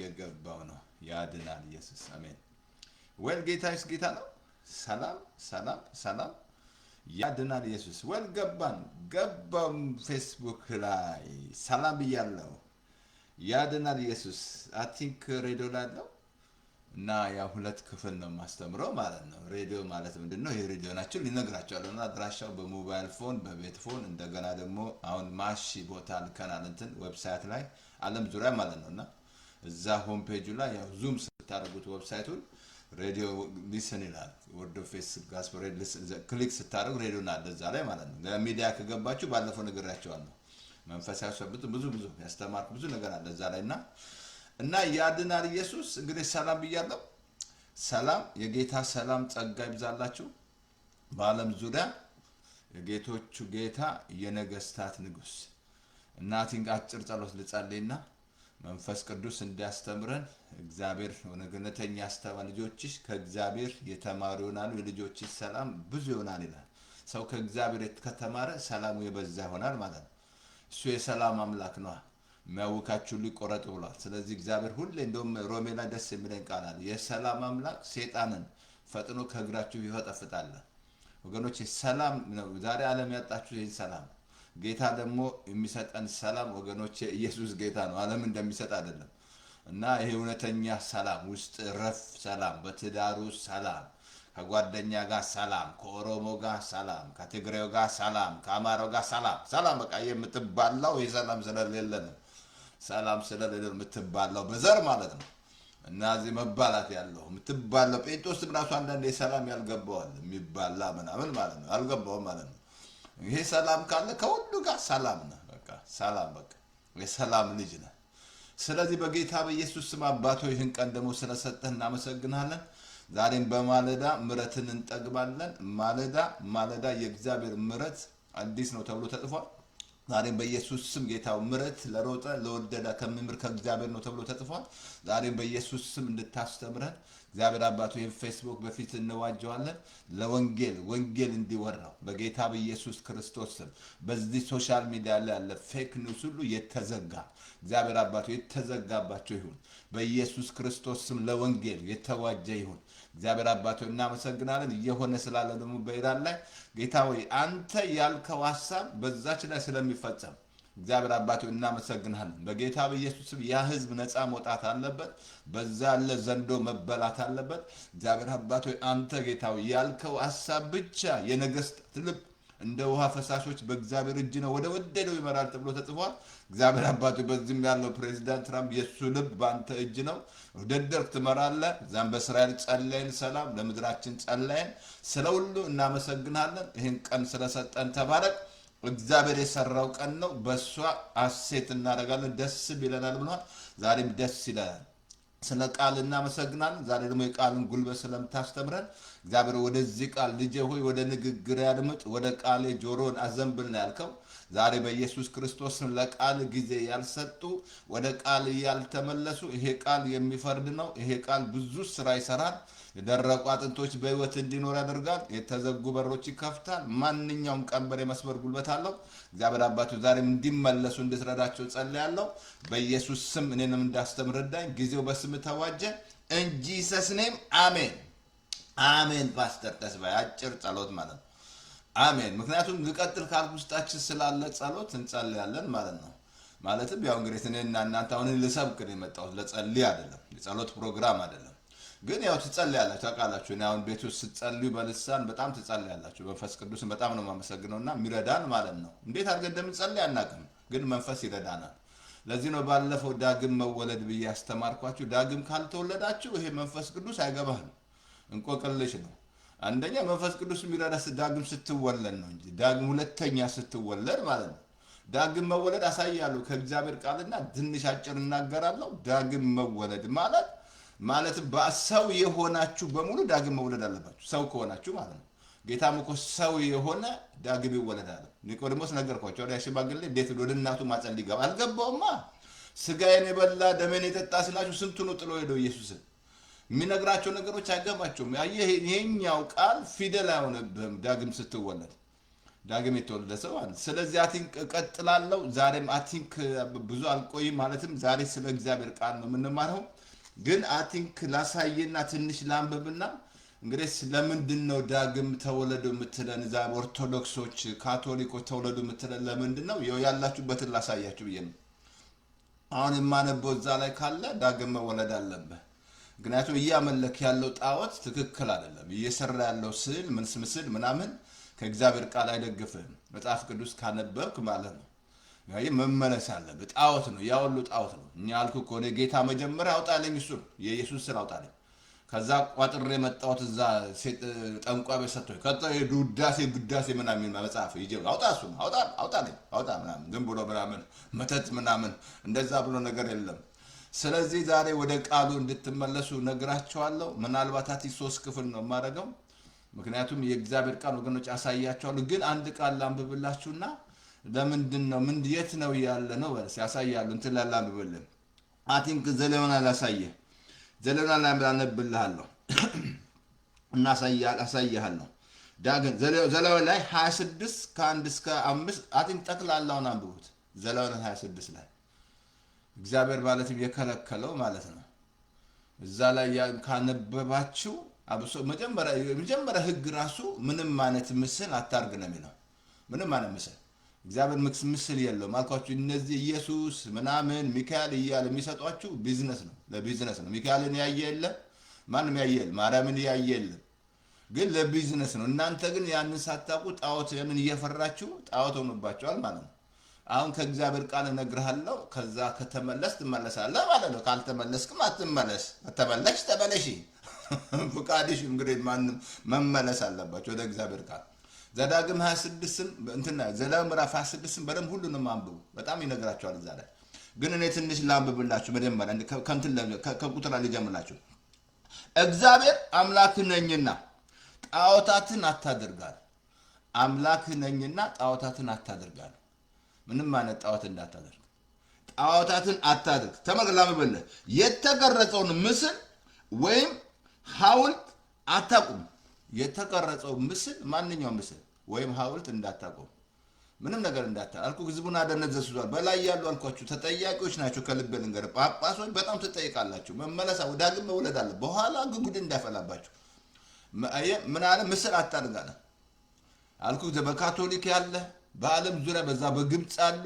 እየገባው ነው። ያድናል ኢየሱስ አሜን። ወል ጌታስ ጌታ ነው። ሰላም ሰላም ሰላም። ያድናል ኢየሱስ። ወል ገባም ፌስቡክ ላይ ሰላም ብያለሁ። ያድናል ኢየሱስ። አይ ቲንክ ሬዲዮ ላይ ነው እና ያ ሁለት ክፍል ነው ማስተምረው ማለት ነው። ሬዲዮ ማለት ምንድነው? ይሄ ሬዲዮ ናቸው ሊነግራቸዋለሁ እና አድራሻው በሞባይል ፎን በቤት ፎን እንደገና ደግሞ አሁን ማሺ ቦታ ልከናል እንትን ዌብሳይት ላይ ዓለም ዙሪያ ማለት ነውና እዛ ሆም ፔጁ ላይ ያው ዙም ስታደርጉት ዌብሳይቱን ሬዲዮ ሊስን ይላል። ወርድ ኦፍ ፌስ ጋስፐል ክሊክ ስታደርጉ ሬዲዮ እና እዛ ላይ ማለት ነው። ለሚዲያ ከገባችሁ ባለፈው ነግራቸዋለሁ። መንፈሳዊ ሰብት ብዙ ያስተማርኩ ብዙ ነገር አለ እዛ ላይ እና ያድናል ኢየሱስ። እንግዲህ ሰላም ብያለሁ። ሰላም የጌታ ሰላም ጸጋ ይብዛላችሁ። በዓለም ዙሪያ የጌቶቹ ጌታ የነገስታት ንጉስ እናቲን አጭር ጸሎት ልጸልይና መንፈስ ቅዱስ እንዲያስተምረን እግዚአብሔር ወነገነተኛ አስተማሪ ልጆችሽ ከእግዚአብሔር የተማሩ ይሆናሉ የልጆችሽ ሰላም ብዙ ይሆናል ይላል። ሰው ከእግዚአብሔር ከተማረ ሰላሙ የበዛ ይሆናል ማለት ነው። እሱ የሰላም አምላክ ነው። የሚያውካችሁ ሊቆረጥ ብሏል። ስለዚህ እግዚአብሔር ሁሌ እንደውም ሮሜ ላይ ደስ የሚለኝ ቃል አለ። የሰላም አምላክ ሰይጣንን ፈጥኖ ከእግራችሁ ይፈጠፍጣል። ወገኖች ሰላም ነው ዛሬ ዓለም ያጣችሁ ይሄን ሰላም። ጌታ ደግሞ የሚሰጠን ሰላም ወገኖች ኢየሱስ ጌታ ነው። ዓለም እንደሚሰጥ አይደለም። እና ይሄ እውነተኛ ሰላም ውስጥ ረፍ ሰላም፣ በትዳሩ ሰላም፣ ከጓደኛ ጋር ሰላም፣ ከኦሮሞ ጋር ሰላም፣ ከትግሬው ጋር ሰላም፣ ከአማራው ጋር ሰላም በቃ የምትባላው የሰላም ስለሌለ ነው። ሰላም ስለሌለ የምትባላው በዘር ማለት ነው። እና እዚህ መባላት ያለው የምትባላው ጴንጤዎስም ራሱ አንዳንዴ ሰላም ያልገባዋል የሚባላ ምናምን ማለት ነው። ያልገባው ማለት ነው። ይሄ ሰላም ካለ ከሁሉ ጋር ሰላም ነው። በቃ ሰላም በቃ የሰላም ልጅ ነህ። ስለዚህ በጌታ በኢየሱስ ስም አባቶ ይህን ቀን ደግሞ ስለሰጠህ እናመሰግናለን። ዛሬም በማለዳ ምሕረትን እንጠግባለን። ማለዳ የእግዚአብሔር ምሕረት አዲስ ነው ተብሎ ተጽፏል። ዛሬም በኢየሱስ ስም ጌታው ምሕረት ለሮጠ ለወደደ ከሚምር ከእግዚአብሔር ነው ተብሎ ተጽፏል። ዛሬም በኢየሱስ ስም እንድታስተምረን እግዚአብሔር አባቱ ይህን ፌስቡክ በፊት እንዋጀዋለን። ለወንጌል እንዲወራው በጌታ በኢየሱስ ክርስቶስ ስም በዚህ ሶሻል ሚዲያ ላይ ያለ ፌክ ኒውስ ሁሉ የተዘጋ እግዚአብሔር አባቱ የተዘጋባቸው ይሁን በኢየሱስ ክርስቶስ ስም። ለወንጌል የተዋጀ ይሁን እግዚአብሔር አባቱ እናመሰግናለን። እየሆነ ስላለ ደግሞ በኢራን ላይ ጌታ ሆይ አንተ ያልከው ሐሳብ በዛች ላይ ስለሚፈጸም እግዚአብሔር አባቱ እናመሰግናለን። በጌታ በኢየሱስ ስም ያ ህዝብ ነፃ መውጣት አለበት። በዛ ያለ ዘንዶ መበላት አለበት። እግዚአብሔር አባቱ አንተ ጌታ ሆይ ያልከው ሐሳብ ብቻ የነገስታት ልብ እንደ ውሃ ፈሳሾች በእግዚአብሔር እጅ ነው ወደ ወደደው ይመራል ተብሎ ተጽፏል። እግዚአብሔር አባቱ በዚህም ያለው ፕሬዚዳንት ትራምፕ የሱ ልብ በአንተ እጅ ነው ወደደርክ ትመራለህ። ዛም በእስራኤል ጸለይን፣ ሰላም ለምድራችን ጸለይን። ስለሁሉ እናመሰግናለን። ይህን ቀን ስለሰጠን ተባረክ። እግዚአብሔር የሰራው ቀን ነው። በሷ ሐሴት እናደርጋለን፣ ደስ ይለናል ብሏል። ዛሬም ደስ ይለናል። ስለ ቃል እናመሰግናለን። ዛሬ ደግሞ የቃልን ጉልበት ስለምታስተምረን እግዚአብሔር ወደዚህ ቃል ልጄ ሆይ ወደ ንግግር ያድምጥ፣ ወደ ቃሌ ጆሮን አዘንብል ነው ያልከው። ዛሬ በኢየሱስ ክርስቶስ ለቃል ጊዜ ያልሰጡ ወደ ቃል ያልተመለሱ ይሄ ቃል የሚፈርድ ነው። ይሄ ቃል ብዙ ስራ ይሰራል። የደረቁ አጥንቶች በህይወት እንዲኖር ያደርጋል። የተዘጉ በሮች ይከፍታል። ማንኛውም ቀንበር የመስበር ጉልበት አለው። እግዚአብሔር አባቱ ዛሬም እንዲመለሱ እንድትረዳቸው ጸልያለሁ። በኢየሱስ ስም እኔንም እንዳስተምር ረዳኝ። ጊዜው በስም ተዋጀ። እንጂ ሰስኔም አሜን። ፓስተር ተስፋዬ አጭር ጸሎት ማለት ነው። አሜን። ምክንያቱም ልቀጥል ካልኩ ውስጣችን ስላለ ጸሎት እንጸልያለን ማለት ነው። ማለትም ያው እንግዲህ እኔና እናንተ አሁን ልሰብክ ነው የመጣሁት፣ ለጸልይ አይደለም። የጸሎት ፕሮግራም አይደለም። ግን ያው ትጸልያላችሁ ታውቃላችሁ። እኔ አሁን ቤት ውስጥ ስትጸልዩ በልሳን በጣም ትጸልያላችሁ። መንፈስ ቅዱስ በጣም ነው የማመሰግነውና የሚረዳን ማለት ነው። እንዴት አድርገን እንደምንጸልይ አናውቅም፣ ግን መንፈስ ይረዳናል። ለዚህ ነው ባለፈው ዳግም መወለድ ብዬ ያስተማርኳችሁ። ዳግም ካልተወለዳችሁ ይሄ መንፈስ ቅዱስ አይገባህም፣ እንቆቅልሽ ነው። አንደኛ መንፈስ ቅዱስ የሚረዳስ ዳግም ስትወለድ ነው እንጂ ዳግም ሁለተኛ ስትወለድ ማለት ነው። ዳግም መወለድ አሳያለሁ ከእግዚአብሔር ቃልና ትንሽ አጭር እናገራለሁ። ዳግም መወለድ ማለት በሰው የሆናችሁ በሙሉ ዳግም መወለድ አለባችሁ። ሰው ከሆናችሁ ማለት ነው። ጌታም እኮ ሰው የሆነ ዳግም ይወለዳል። ኒቆዲሞስ ነገርኳቸው። ወዲያ ሽማግሌ እንዴት ወደ እናቱ ማፀን ሊገባ አልገባውማ። ስጋዬን የበላ ደሜን የጠጣ ስላችሁ ስንቱን ጥሎ ሄደው ኢየሱስን የሚነግራቸው ነገሮች አይገባቸውም። ይሄኛው ቃል ፊደል አይሆንብህም ዳግም ስትወለድ። ዳግም የተወለደ ሰው አለ። ስለዚህ አቲንክ እቀጥላለሁ። ዛሬም አቲንክ ብዙ አልቆይም፣ ማለትም ዛሬ ስለ እግዚአብሔር ቃል ነው የምንማረው። ግን አቲንክ ላሳየና ትንሽ ላንብብና እንግዲህ ለምንድን ነው ዳግም ተወለዱ የምትለን? እዛ ኦርቶዶክሶች ካቶሊኮች ተወለዱ የምትለን ለምንድን ነው? ያላችሁበትን ላሳያችሁ ብዬ ነው። አሁን የማነበው እዛ ላይ ካለ ዳግም መወለድ አለብህ። ምክንያቱም እያመለክ ያለው ጣዖት ትክክል አይደለም። እየሰራ ያለው ስዕል ምስል ምናምን ከእግዚአብሔር ቃል አይደግፍህም። መጽሐፍ ቅዱስ ካነበብክ ማለት ነው። ይሄ መመለስ አለብህ። ጣዖት ነው፣ ያ ሁሉ ጣዖት ነው። እኛ አልኩህ እኮ እኔ ጌታ መጀመሪያ አውጣልኝ፣ እሱ የኢየሱስ ስራ አውጣልኝ። ከዛ ቋጥሬ የመጣሁት እዛ ጠንቋይ ቤት ሰጥቶኝ ከዛ ግዳሴ ምናምን መጽሐፍ ይጀ አውጣ፣ እሱ አውጣ ምናምን ዝም ብሎ ምናምን መተት ምናምን እንደዛ ብሎ ነገር የለም። ስለዚህ ዛሬ ወደ ቃሉ እንድትመለሱ ነግራቸዋለሁ። ምናልባት 3 ክፍል ነው የማደርገው፣ ምክንያቱም የእግዚአብሔር ቃል ወገኖች አሳያቸዋለሁ። ግን አንድ ቃል ላንብብላችሁና ለምንድን ነው የት ነው ያለ ነው ያሳያሉ እንትን ላንብብልን። አቲንክ ዘሌዋውያን ላሳየህ፣ ዘሌዋውያን ላነብልሃለሁ እና አሳያለሁ። ዳግም ዘሌዋውያን ላይ 26 ከ1 እስከ 5 አቲንክ ጠቅላላውን አንብቡት። ዘሌዋውያን 26 ላይ እግዚአብሔር ማለትም የከለከለው ማለት ነው። እዛ ላይ ካነበባችሁ አብሶ መጀመሪያ ህግ ራሱ ምንም ማለት ምስል አታርግ ነው የሚለው። ምንም ማለት ምስል እግዚአብሔር ምስል የለውም አልኳችሁ። እነዚህ ኢየሱስ ምናምን ሚካኤል እያለ የሚሰጧችሁ ቢዝነስ ነው፣ ለቢዝነስ ነው። ሚካኤልን ያየ የለ፣ ማንም ያየ የለ፣ ማርያምን ያየ የለ፣ ግን ለቢዝነስ ነው። እናንተ ግን ያንን ሳታውቁ ጣዖት ያንን እየፈራችሁ ጣዖት ሆኖባችኋል ማለት ነው። አሁን ከእግዚአብሔር ቃል እነግርሃለሁ። ከዛ ከተመለስ ትመለሳለህ ማለት ነው። ካልተመለስክም አትመለስ። ከተመለስሽ ተመለሺ፣ ፍቃድሽ። እንግዲህ ማንም መመለስ አለባቸው ወደ እግዚአብሔር ቃል። ዘዳግም 26ን እንትና ዘዳግም ምዕራፍ 26ን በደንብ ሁሉንም አንብቡ፣ በጣም ይነግራቸዋል እዛ ላይ። ግን እኔ ትንሽ ላንብብላችሁ መጀመሪያ ከቁጥር ላይ ልጀምርላችሁ። እግዚአብሔር አምላክ ነኝና ጣዖታትን አታደርጋል። አምላክ ነኝና ጣዖታትን አታደርጋል። ምንም አይነት ጣዖት እንዳታደርግ፣ ጣዖታትን አታደርግ። ተመልከት፣ የተቀረጸውን ምስል ወይም ሐውልት አታቁም። የተቀረጸው ምስል ማንኛውም ምስል ወይም ሐውልት እንዳታቁም፣ ምንም ነገር እንዳታል አልኩ። ህዝቡን አደነዘዙታል። በላይ ያሉ አልኳችሁ ተጠያቂዎች ናቸው። ከልብ ልንገር፣ ጳጳሶች በጣም ትጠይቃላችሁ። መመለሳ ዳግም መውለድ አለ። በኋላ ጉድ እንዳይፈላባችሁ ምን አለ? ምስል አታድርጋለ አልኩ። በካቶሊክ ያለ በዓለም ዙሪያ በዛ በግብፅ አሉ፣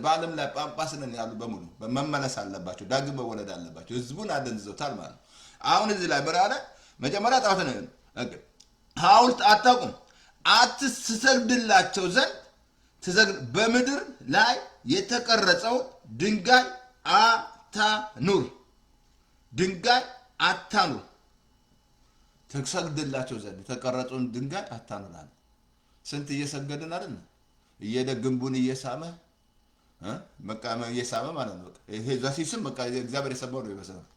በዓለም ላይ ጳጳስ ነን ያሉ በሙሉ መመለስ አለባቸው። ዳግም መወለድ አለባቸው። ህዝቡን አደንዝዘውታል ማለት ነው። አሁን እዚህ ላይ በራለ መጀመሪያ ጣዖት ነው። ሐውልት አታቁም፣ አትሰግድላቸው ዘንድ በምድር ላይ የተቀረጸውን ድንጋይ አታኑር። ድንጋይ አታኑር፣ ትሰግድላቸው ዘንድ የተቀረጸውን ድንጋይ አታኑር አለ። ስንት እየሰገድን አይደል? ግንቡን እየሳመ እየሳመ ማለት ነው። ይሄ ዛሲስም በቃ እግዚአብሔር የሰማው ነው ይመስላል።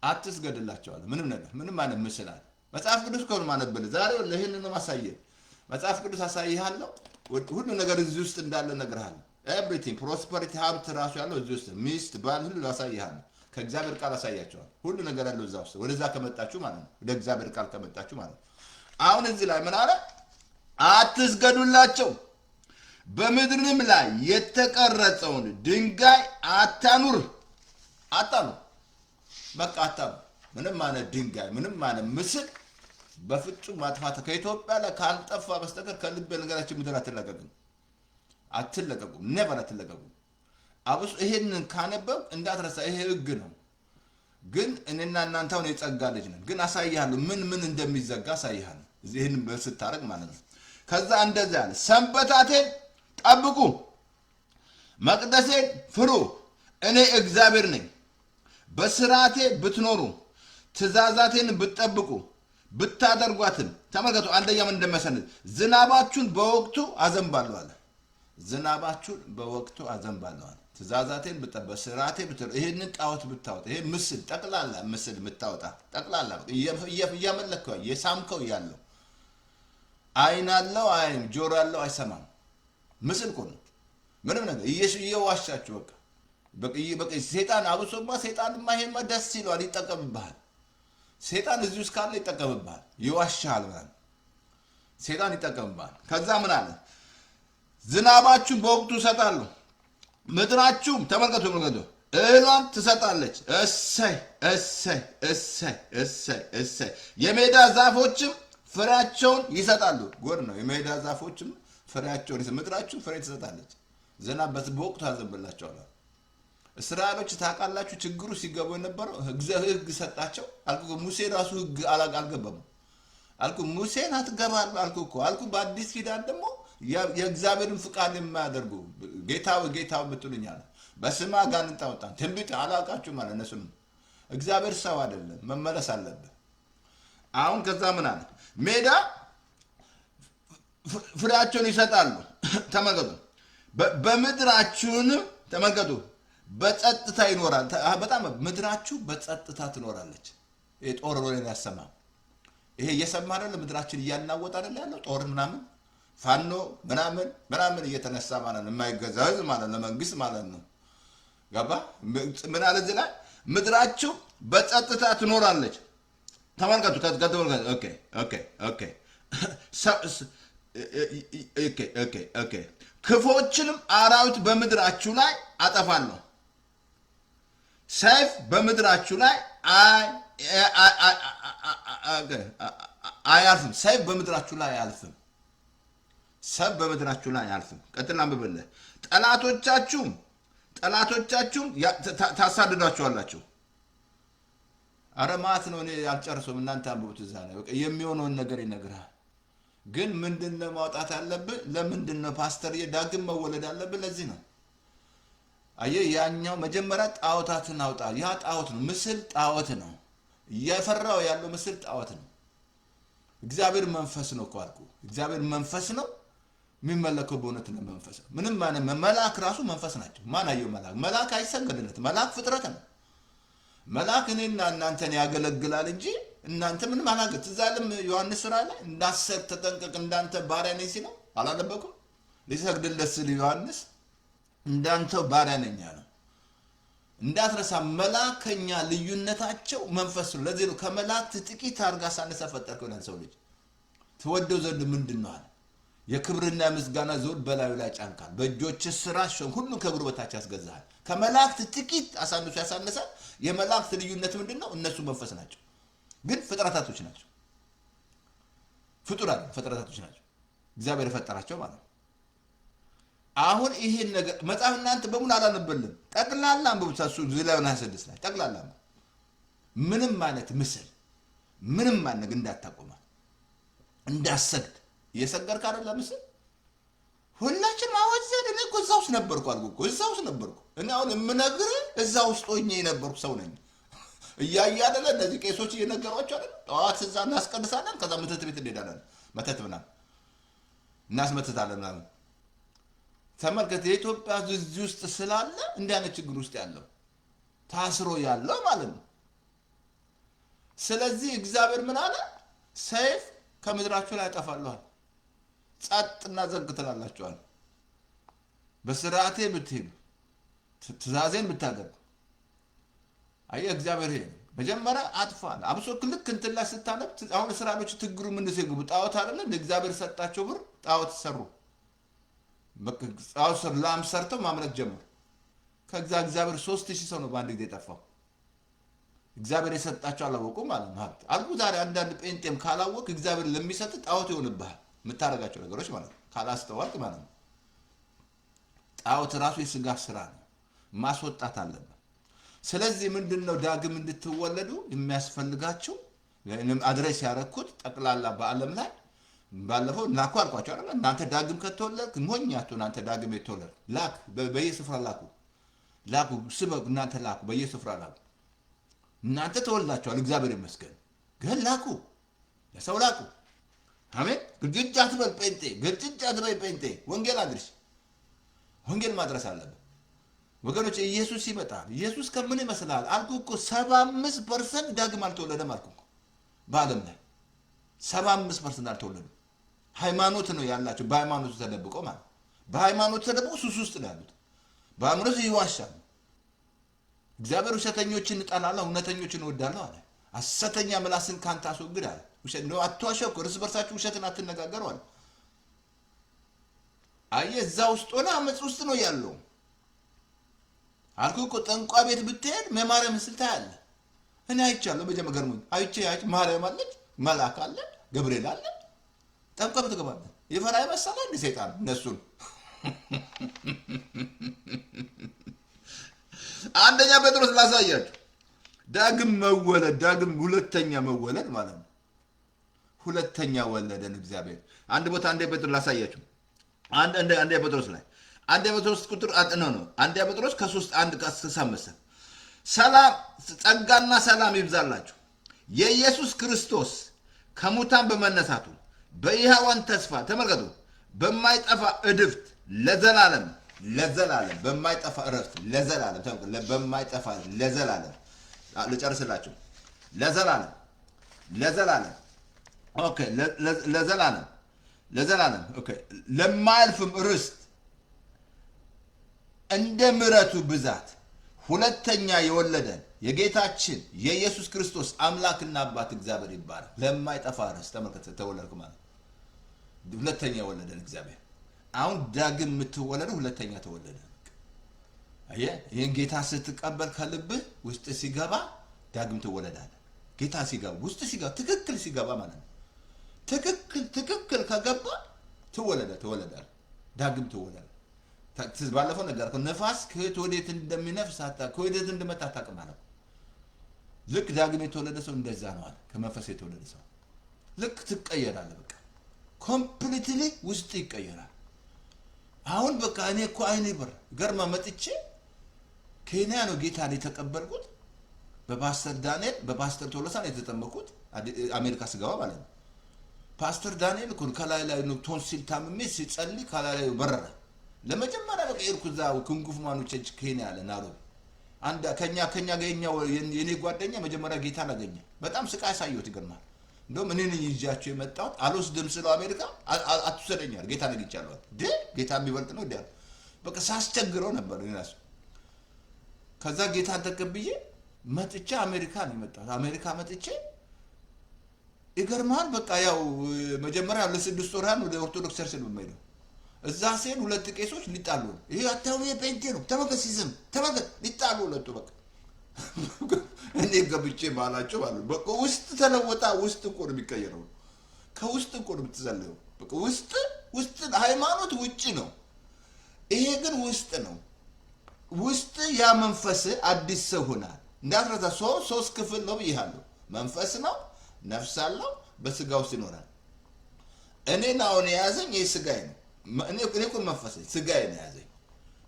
አትስገድላቸዋል። ምንም ነገር ምንም ማለት ምስል አለ። መጽሐፍ ቅዱስ ከሆነ ማነበል ዛሬ ለይሄንን ነው ማሳየህ። መጽሐፍ ቅዱስ አሳይሃለሁ። ሁሉ ነገር እዚህ ውስጥ እንዳለ እነግርሃለሁ። ኤቭሪቲንግ ፕሮስፐሪቲ፣ ሀብት ራሱ ያለው እዚህ ውስጥ፣ ሚስት፣ ባል ሁሉ አሳይሃለሁ። ከእግዚአብሔር ቃል አሳያቸዋል። ሁሉ ነገር ያለው እዛ ውስጥ። ወደዛ ከመጣችሁ ማለት ነው፣ ወደ እግዚአብሔር ቃል ከመጣችሁ ማለት ነው። አሁን እዚህ ላይ ምን አለ? አትስገዱላቸው፣ በምድርም ላይ የተቀረጸውን ድንጋይ አታኑር። አታኑር፣ በቃ አታኑር። ምንም ማለት ድንጋይ ምንም ማለት ምስል በፍጹም ማጥፋት ከኢትዮጵያ ላይ ካልጠፋ በስተቀር ከልብ ነገራችን ምድር አትለቀቁም። ኔቨር አትለቀቁም። አብሶ ይሄንን ካነበብ እንዳትረሳ። ይሄ ህግ ነው። ግን እኔና እናንተ አሁን የጸጋ ልጅ ነን። ግን አሳይሃለሁ ምን እንደሚዘጋ አሳይሃለሁ። ይሄን ስታረግ ማለት ነው። ከዛ እንደዛ ያለ ሰንበታቴን ጠብቁ፣ መቅደሴን ፍሩ፣ እኔ እግዚአብሔር ነኝ። በስርዓቴ ብትኖሩ ትእዛዛቴን ብትጠብቁ ብታደርጓትም፣ ተመልከቱ አንደኛ ምን እንደመሰለህ፣ ዝናባችሁን በወቅቱ አዘንባለሁ አለ። ዝናባችሁን በወቅቱ አዘንባለሁ አለ። ትእዛዛቴን ብትጠብቁ በስርዓቴ ብትኖሩ። ይሄንን ጣዖት ብታወጣ፣ ይሄ ምስል ጠቅላላ ምስል ብታወጣ፣ ጠቅላላ እያመለከው የሳምከው ያለው አይን አለው አይን፣ ጆሮ አለው አይሰማም። ምስል እኮ ነው። ምንም ነገር እየዋሻችሁ በቃ ሴጣን አብሶማ ሴጣንማ ይሄማ ደስ ይለዋል፣ ይጠቀምብሃል። ሴጣን እዚህ ውስጥ ካለ ይጠቀምብሃል፣ ይዋሻል ማለት ሴጣን ይጠቀምብሃል። ከዛ ምን አለ? ዝናባችሁን በወቅቱ ይሰጣሉ፣ ምድራችሁም ተመልከቱ እህሏን ትሰጣለች። እሰይ እሰይ እሰይ እሰይ እሰይ። የሜዳ ዛፎችም ፍሬያቸውን ይሰጣሉ። ጎድ ነው። የሜዳ ዛፎችም ፍሬያቸውን ምድራችሁ ፍሬ ትሰጣለች። ዝናብ በወቅቱ ያዘንብላቸዋል። እስራኤሎች ታውቃላችሁ፣ ችግሩ ሲገቡ የነበረው ህግ ሰጣቸው አልኩ። ሙሴ ራሱ ህግ አልገባም አልኩ። ሙሴን አትገባል አልኩ እኮ አልኩ። በአዲስ ኪዳን ደግሞ የእግዚአብሔርን ፍቃድ የማያደርጉ ጌታው ብትሉኛል በስማ አጋንንት አወጣን ትንቢት አላውቃችሁ ማለት እነሱ እግዚአብሔር ሰው አይደለም፣ መመለስ አለበት። አሁን ከዛ ምን አለ? ሜዳ ፍሬያቸውን ይሰጣሉ። ተመልከቱ። በምድራችሁንም ተመልከቱ በጸጥታ ይኖራል። በጣም ምድራችሁ በጸጥታ ትኖራለች። ይሄ ጦር ወሬ ያሰማ ይሄ እየሰማ አይደል? ምድራችን እያናወጣ አይደል ያለው ጦር ምናምን ፋኖ ምናምን እየተነሳ ማለት ነው። የማይገዛ ህዝብ ማለት ነው፣ መንግስት ማለት ነው። ገባ? ምን አለ እዚህ ላይ? ምድራችሁ በጸጥታ ትኖራለች። ተመልከቱ። ኦኬ ኦኬ ኦኬ ኦኬ። ክፎችንም አራዊት በምድራችሁ ላይ አጠፋለሁ። ሰይፍ በምድራችሁ ላይ አያልፍም። ሰይፍ በምድራችሁ ላይ አያልፍም። ሰብ በምድራችሁ ላይ አያልፍም። ቀጥል አንብብልህ። ጠላቶቻችሁም ታሳድዷቸዋላችሁ። አረ ማት ነው። እኔ አልጨርሰውም፣ እናንተ አንብቡት። እዛ ላይ በቃ የሚሆነውን ነገር ይነግራል። ግን ምንድነው ማውጣት አለብህ? ለምንድነው ፓስተር ዳግም መወለድ አለብህ? ለዚህ ነው። አየህ፣ ያኛው መጀመሪያ ጣዖታትን አውጣ። ያ ጣዖት ነው፣ ምስል ጣዖት ነው። እየፈራው ያለው ምስል ጣዖት ነው። እግዚአብሔር መንፈስ ነው እኮ አልኩ። እግዚአብሔር መንፈስ ነው፣ የሚመለከው በእውነት ነው መንፈስ ነው። ምንም ማለት መልአክ ራሱ መንፈስ ናቸው። ማን አየው መልአክ? መልአክ አይሰገድለትም። መልአክ ፍጥረት ነው። መልአክ እኔና እናንተን ያገለግላል እንጂ እናንተ ምንም አላገት። እዛ ዓለም ዮሐንስ ሥራ ላይ እንዳሰር ተጠንቀቅ እንዳንተ ባሪያ ነኝ ሲለው አላለበኩም? ሊሰግድለት ሲል ዮሐንስ እንዳንተው ባሪያ ነኝ አለው። እንዳትረሳ መላከኛ ልዩነታቸው መንፈስ ነው። ለዚህ ነው ከመላእክት ጥቂት አድርጋ ሳነሳ ፈጠርከው ይላል። ሰው ልጅ ትወደው ዘንድ ምንድን ነው አለ? የክብርና ምስጋና ዘውድ በላዩ ላይ ጫንካል፣ በእጆች ስራ ሁሉ ከእግሩ በታች ያስገዛሃል። ከመላእክት ጥቂት አሳንሶ ያሳነሳል። የመላእክት ልዩነት ምንድን ነው? እነሱ መንፈስ ናቸው፣ ግን ፍጥረታቶች ናቸው። ፍጡራን ፍጥረታቶች ናቸው፣ እግዚአብሔር የፈጠራቸው ማለት ነው። አሁን ይሄን ነገር መጽሐፍ እናንተ በሙሉ አላነበልም። ጠቅላላ አንብቡት። እሱ ዝላዩና 26 ላይ ጠቅላላ ምንም ማለት ምስል ምንም ማለት እንዳታቆማ እንዳሰግድ እየሰገድክ አይደለም ምስል ሁላችን ማወዘድ። እኔ እኮ እዛ ውስጥ ነበርኩ አልኩ እኮ እዛ ውስጥ ነበርኩ። እኔ አሁን የምነግርህ እዛ ውስጥ ሆኜ የነበርኩ ሰው ነኝ። እያየ አይደለ እነዚህ ቄሶች እየነገሯቸው አይደለ? ጠዋት እዛ እናስቀድሳለን፣ ከዛ መተት ቤት እንሄዳለን። መተት ምናምን እናስመትታለን ምናምን። ተመልከት፣ የኢትዮጵያ እዚህ ውስጥ ስላለ እንዲህ አይነት ችግር ውስጥ ያለው ታስሮ ያለው ማለት ነው። ስለዚህ እግዚአብሔር ምን አለ? ሰይፍ ከምድራችሁ ላይ ያጠፋለዋል። ጸጥና ዘግ ትላላችኋል። በስርዓቴ ብትሄዱ ትእዛዜን ብታደርጉ። አየህ እግዚአብሔር ይሄ መጀመሪያ አጥፋል። አብሶ ልክ እንትን ላይ ስታነብ አሁን እስራኤሎች ትግሩ ምን ሲገቡ ጣዖት አይደለ እግዚአብሔር ሰጣቸው ብር ጣዖት ሰሩ። ጣዖት ላም ሰርተው ማምለክ ጀመሩ። ከዛ እግዚአብሔር 3000 ሰው ነው በአንድ ጊዜ ጠፋው። እግዚአብሔር የሰጣቸው አላወቁ ማለት ነው። ሀብት አልኩ። ዛሬ አንዳንድ ጴንጤም ካላወቅ እግዚአብሔር ለሚሰጥ ጣዖት ይሆንብሃል የምታደርጋቸው ነገሮች ማለት ነው። ካላስተዋልክ ማለት ነው። ጣዖት ራሱ የስጋ ስራ ነው፣ ማስወጣት አለበት። ስለዚህ ምንድነው ዳግም እንድትወለዱ የሚያስፈልጋቸው አድሬስ ያደረኩት ጠቅላላ በዓለም ላይ ባለፈው ላኩ አልኳቸው አይደል? እናንተ ዳግም ከተወለድክ ሞኛችሁ እናንተ ዳግም የተወለድ ላክ በየስፍራ ላኩ ስበክ እናንተ ላኩ በየስፍራ ላኩ። እናንተ ተወልዳችኋል እግዚአብሔር ይመስገን፣ ግን ላኩ ለሰው ላኩ። አሜን። ግድግዳ አትበል ጴንጤ፣ ግድግዳ አትበል ጴንጤ። ወንጌል አድርስ፣ ወንጌል ማድረስ አለበት ወገኖች። ኢየሱስ ይመጣል። ኢየሱስ ከምን ይመስላል አልኩ እኮ 75% ዳግም አልተወለደም አልኩ እኮ። በዓለም ላይ 75% አልተወለዱም። ሃይማኖት ነው ያላቸው። በሃይማኖቱ ተደብቀው ማለት በሃይማኖቱ ተደብቀው ሱስ ውስጥ ነው ያሉት። በሃይማኖቱ ይዋሻሉ። እግዚአብሔር ውሸተኞችን እጠላለሁ እውነተኞችን እወዳለሁ አለ። ሐሰተኛ ምላስን ካንተ አስወግድ አለ። ውሸት ነው አትዋሸው እኮ፣ እርስ በርሳችሁ ውሸትን አትነጋገሩ አለ። አየህ እዛ ውስጥ ሆነ አመፅ ውስጥ ነው ያለው። አልኩህ እኮ ጠንቋ ቤት ብትሄድ የማርያም ምስል ታያለህ። እኔ አይቻለሁ። መጀመሪያ አይቼ ማርያም አለች፣ መልአክ አለ፣ ገብርኤል አለ። ጠንቋ ቤት ገባለህ። የፈራ መሰለህ እንደ ሰይጣን እነሱን አንደኛ ጴጥሮስ ላሳያችሁ። ዳግም መወለድ፣ ዳግም ሁለተኛ መወለድ ማለት ነው። ሁለተኛ ወለደን እግዚአብሔር። አንድ ቦታ አንድ ጴጥሮስ ላሳያችሁ። አንድ ጴጥሮስ ላይ አንድ ጴጥሮስ ቁጥር ነው። አንድ ጴጥሮስ ከ3 1 ከ5 ሰላም ጸጋና ሰላም ይብዛላችሁ የኢየሱስ ክርስቶስ ከሙታን በመነሳቱ በሕያዋን ተስፋ ተመልከቱ በማይጠፋ እድፍት ለዘላለም በማይጠፋ እረፍት ለዘላለም በማይጠፋ ለዘላለም ልጨርስላችሁ። ለዘላለም ኦኬ፣ ለዘላለም ኦኬ፣ ለማያልፍም ርስት እንደ ምሕረቱ ብዛት ሁለተኛ የወለደን የጌታችን የኢየሱስ ክርስቶስ አምላክና አባት እግዚአብሔር ይባላል። ለማይጠፋ ርስት ተመልከተ፣ ተወለድክ ማለት ሁለተኛ የወለደን እግዚአብሔር። አሁን ዳግም የምትወለደው ሁለተኛ ተወለደ። አየህ፣ ይህን ጌታ ስትቀበል ከልብህ ውስጥ ሲገባ ዳግም ትወለዳለህ። ጌታ ሲገባ ውስጥ ሲገባ ትክክል ሲገባ ማለት ነው። ትክክል ከገባ ትወለዳለህ፣ ዳግም ትወለዳለህ። ባለፈው ነገር ነፋስ ከየት ወዴት እንደሚነፍስ ከወዴት እንደመጣ አታውቅም ማለት ነው። ልክ ዳግም የተወለደ ሰው እንደዛ ነው አለ። ከመንፈስ የተወለደ ሰው ልክ ትቀየራለህ። በቃ ኮምፕሊትሊ ውስጥ ይቀየራል። አሁን በቃ እኔ እኮ አይኔ በር ገርማ መጥቼ ኬንያ ነው ጌታን የተቀበልኩት። በፓስተር ዳንኤል በፓስተር ቶሎሳ ነው የተጠመቅኩት። አሜሪካ ስገባ ማለት ነው። ፓስተር ዳንኤል እኮ ከላይ ላይ ነው ቶንሲል ታምሜ ሲጸልይ ከላይ ላይ በረረ። ለመጀመሪያ በቃ የርኩ እዛው ክንጉፍ ማኖች ኬንያ አለ ናይሮቢ። አንድ ከኛ ጋር የኔ ጓደኛ መጀመሪያ ጌታን አገኘ። በጣም ስቃይ ሳይወት ይገርማል። እንደውም እኔ ነኝ ይዣቸው የመጣሁት። አልወስድም ስለው አሜሪካ አትውሰደኛል። ጌታ ነግቻለሁ። ጌታ የሚበልጥ ነው እንዲያል በቃ ሳስቸግረው ነበር እራሱ። ከዛ ጌታን ተቀብዬ መጥቼ አሜሪካ ነው የመጣሁት። አሜሪካ መጥቼ ይገርማል። በቃ ያው መጀመሪያ ለ6 ወር ወደ ኦርቶዶክስ ቸርች ነው የምሄደው። እዛ ሲሄድ 2 ቄሶች ሊጣሉ ነው። ይሄ አታው የጴንጤ ነው ተመከስ ሲዝም ተመከስ ሊጣሉ ሁለቱ በቃ እኔ ገብቼ ባላቸው ማለት በቃ ውስጥ ተለወጣ። ውስጥ እኮ ነው የሚቀየረው። ከውስጥ እኮ ነው የምትዘለየው። በቃ ውስጥ ሃይማኖት ውጪ ነው፣ ይሄ ግን ውስጥ ነው። ውስጥ ያ መንፈስ አዲስ ሰው ሆናል። እንዳትረሳ 3 ክፍል ነው ብያለሁ። መንፈስ ነው፣ ነፍስ አለው፣ በስጋ ውስጥ ይኖራል። እኔን አሁን የያዘኝ ይሄ ስጋዬ ነው። እኔ እኮ መንፈስ ስጋዬ ነው የያዘኝ፣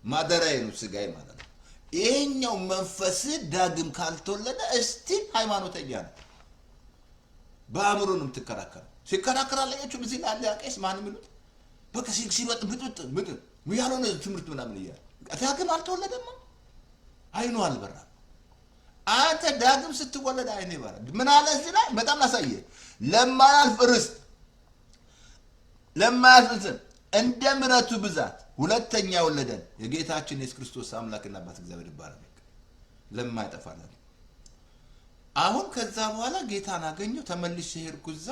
ማደሪያዬ ነው ስጋዬ ማለት ነው። ይሄኛው መንፈስ ዳግም ካልተወለደ እስቲ ሃይማኖተኛ ነው። በአእምሮ ነው የምትከራከረው። ሲከራከር አለያችሁ እዚህ ላይ አለ ያቄስ ማን የሚሉት በቃ ሲወጥ ብጥብጥ ያልሆነ ትምህርት ምናምን እያለ ዳግም አልተወለደም። አይኑ አልበራም። አንተ ዳግም ስትወለድ አይኔ ይበራል። ምን አለ እዚህ ላይ በጣም ላሳየ። ለማያልፍ ርስት እንደ ምሕረቱ ብዛት ሁለተኛ ወለደን የጌታችን የኢየሱስ ክርስቶስ አምላክና አባት እግዚአብሔር ይባላል። ለማይጠፋ ነው። አሁን ከዛ በኋላ ጌታን አገኘው። ተመልሼ ሄድኩ እዛ